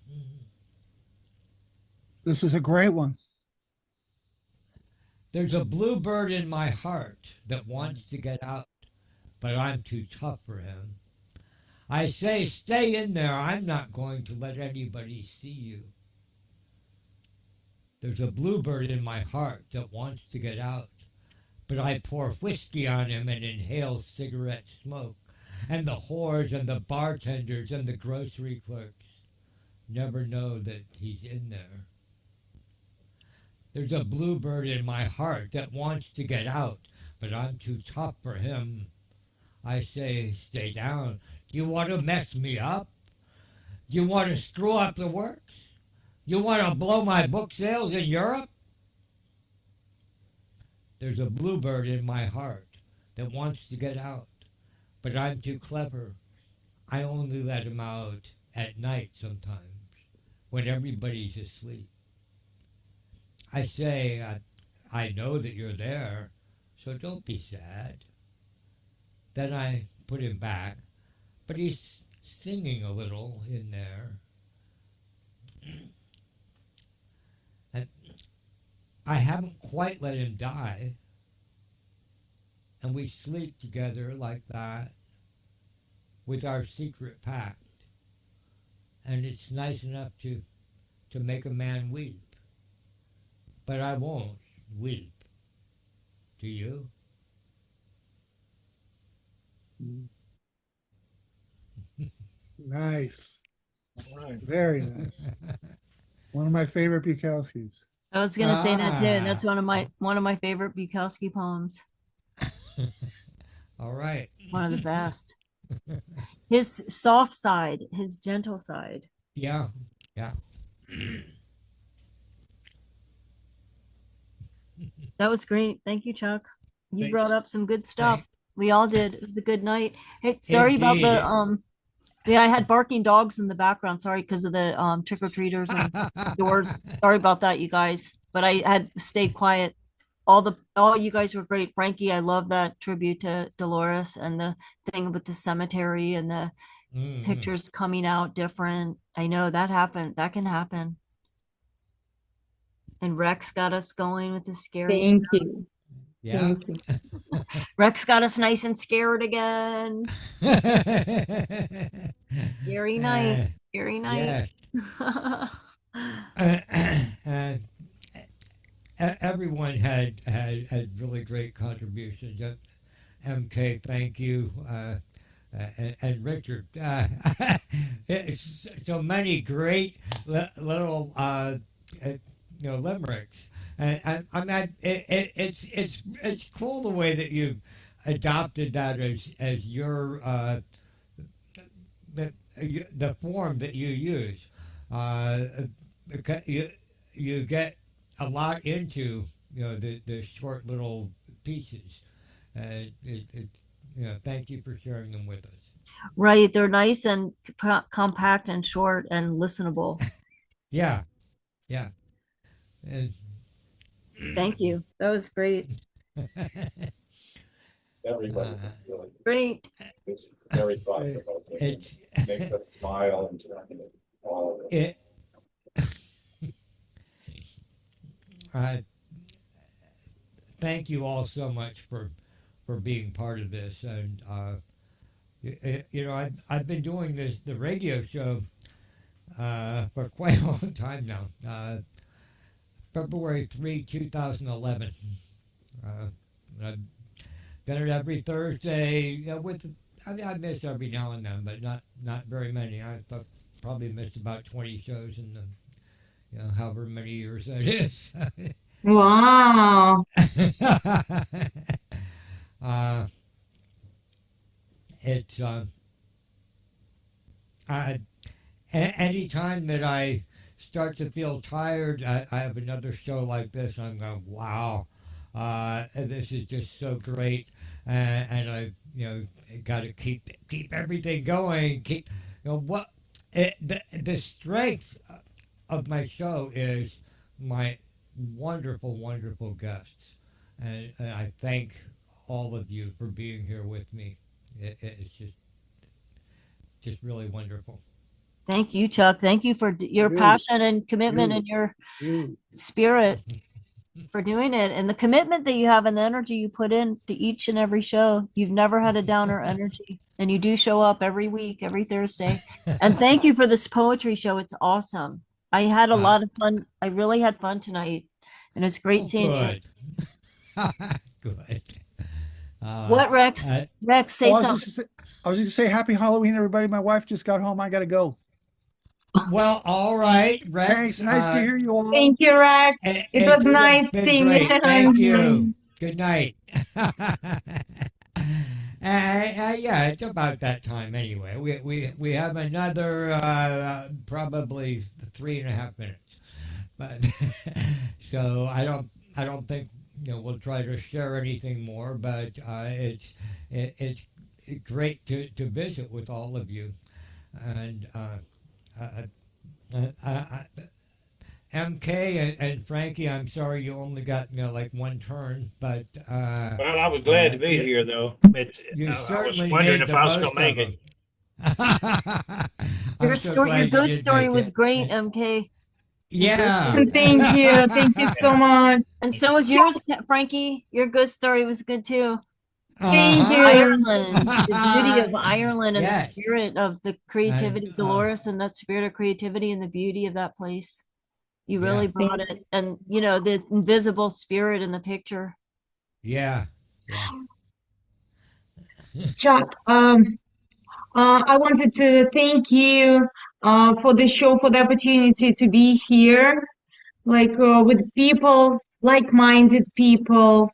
This is a great one. There's a bluebird in my heart that wants to get out, but I'm too tough for him. I say, stay in there. I'm not going to let anybody see you. There's a bluebird in my heart that wants to get out, but I pour whiskey on him and inhale cigarette smoke. And the whores and the bartenders and the grocery clerks never know that he's in there. There's a bluebird in my heart that wants to get out, but I'm too tough for him. I say, stay down. Do you want to mess me up? Do you want to screw up the works? You want to blow my book sales in Europe? There's a bluebird in my heart that wants to get out, but I'm too clever. I only let him out at night sometimes, when everybody's asleep. I say, I know that you're there, so don't be sad. Then I put him back, but he's singing a little in there. And I haven't quite let him die. And we sleep together like that with our secret pact. And it's nice enough to make a man weep. But I won't weep. Do you? Nice. All right. Very nice. One of my favorite Bukowskis. I was gonna say that too. That's one of my favorite Bukowski poems. All right. One of the best. His soft side, his gentle side. Yeah. Yeah. That was great. Thank you, Chuck. You Thanks. brought up some good stuff. We all did. It was a good night. Hey, sorry about the yeah, I had barking dogs in the background. Sorry, because of the trick-or-treaters and doors. Sorry about that, you guys. But I had stayed quiet. All you guys were great. Frankie, I love that tribute to Dolores and the thing with the cemetery and the pictures coming out different. I know that happened. That can happen. And Rex got us going with the scary Thank stuff. you. Yeah. Thank you. Rex got us nice and scared again. Scary night. Scary night. Yes. Everyone had really great contributions. MK, thank you. And Richard. It's so many great little limericks. And I mean, it's cool the way that you adopted that as your the form that you use. You get a lot into the short little pieces. Thank you for sharing them with us. Right, they're nice and compact and short and listenable. Yeah. And thank you. That was great. Everybody was really Great. it's very thoughtful. It makes us smile and turn it all of it. Thank you all so much for being part of this. And I've been doing the radio show for quite a long time now. February 3, 2011. I've done it every Thursday. I miss every now and then, but not very many. I've probably missed about 20 shows in the however many years that is. Wow. It's anytime that I start to feel tired, I have another show like this. I'm going, wow, this is just so great, and I got to keep everything going. Keep the strength of my show is my wonderful, wonderful guests, and I thank all of you for being here with me. It's just really wonderful. Thank you, Chuck. Thank you for your passion and commitment and your spirit. for doing it, and the commitment that you have and the energy you put in to each and every show. You've never had a downer energy, and you do show up every week, every Thursday. And thank you for this poetry show. It's awesome. I had a lot of fun. I really had fun tonight, and it's great seeing you. Good. What, Rex? Rex, say something. I was just to say happy Halloween, everybody. My wife just got home. I got to go. Well, all right, Rex. Thanks. Nice to hear you all. Thank you, Rex. It was nice seeing you. Thank you. Good night. Yeah, it's about that time anyway. We have another probably 3.5 minutes, but so I don't think we'll try to share anything more. But it's great to visit with all of you, and MK and Frankie, I'm sorry you only got like one turn, but well, I was glad to be here though. I was wondering if I was going to make it. Your ghost story was great, MK. Yeah. Thank you so much. And so was yours, Frankie. Your ghost story was good too. Thank you. Ireland, the beauty of Ireland, and the spirit of the creativity, Dolores, and that spirit of creativity and the beauty of that place. You really brought it, and the invisible spirit in the picture. Yeah. Chuck, I wanted to thank you for the show, for the opportunity to be here, with people, like-minded people.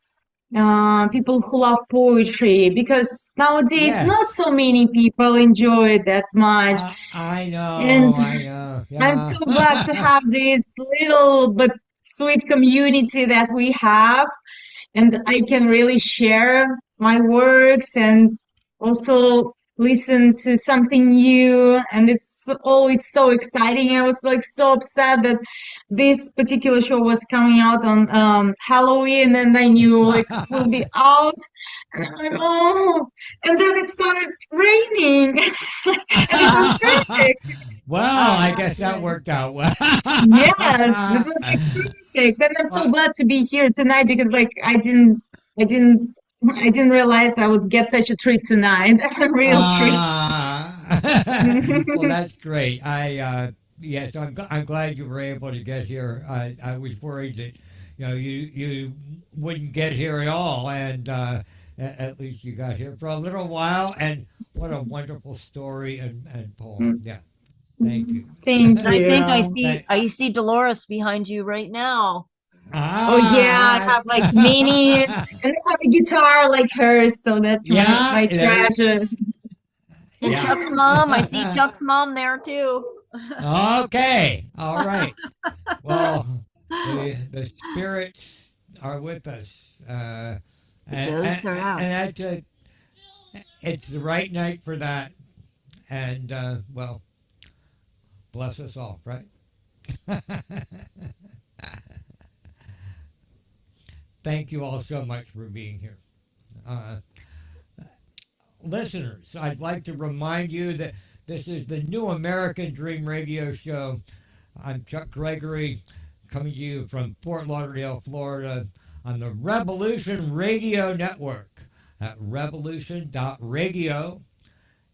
People who love poetry, because nowadays not so many people enjoy it that much. I know. Yeah. I'm so glad to have this little but sweet community that we have, and I can really share my works and also listen to something new, and it's always so exciting. I was so upset that this particular show was coming out on Halloween, and I knew it will be out, and I'm like, oh, and then it started raining and it was perfect. Well, I guess that worked out well. Yes, it was perfect. And I'm so glad to be here tonight, because I didn't realize I would get such a treat tonight. A real treat. Well, that's great. Yes, I'm glad you were able to get here. I was worried that you wouldn't get here at all, and at least you got here for a little while. And what a wonderful story and poem. Yeah, thank you. Thank you. I think I see Dolores behind you right now. Oh yeah, I have many, and I have a guitar like hers, so that's my treasure. And Chuck's mom, I see Chuck's mom there too. Okay, all right. Well, the spirits are with us, and that's it's the right night for that, and well, bless us all, right? Thank you all so much for being here. Listeners, I'd like to remind you that this is the New American Dream Radio Show. I'm Chuck Gregory, coming to you from Fort Lauderdale, Florida, on the Revolution Radio Network at revolution.radio.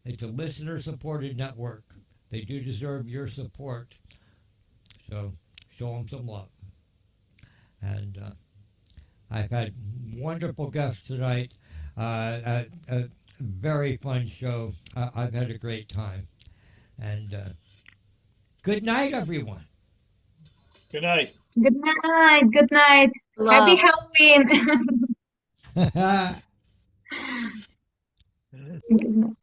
It's a listener-supported network. They do deserve your support, so show them some love. And I've had wonderful guests tonight. A very fun show. I've had a great time. And good night, everyone. Good night. Good night. Good night. Love. Happy Halloween. Good night.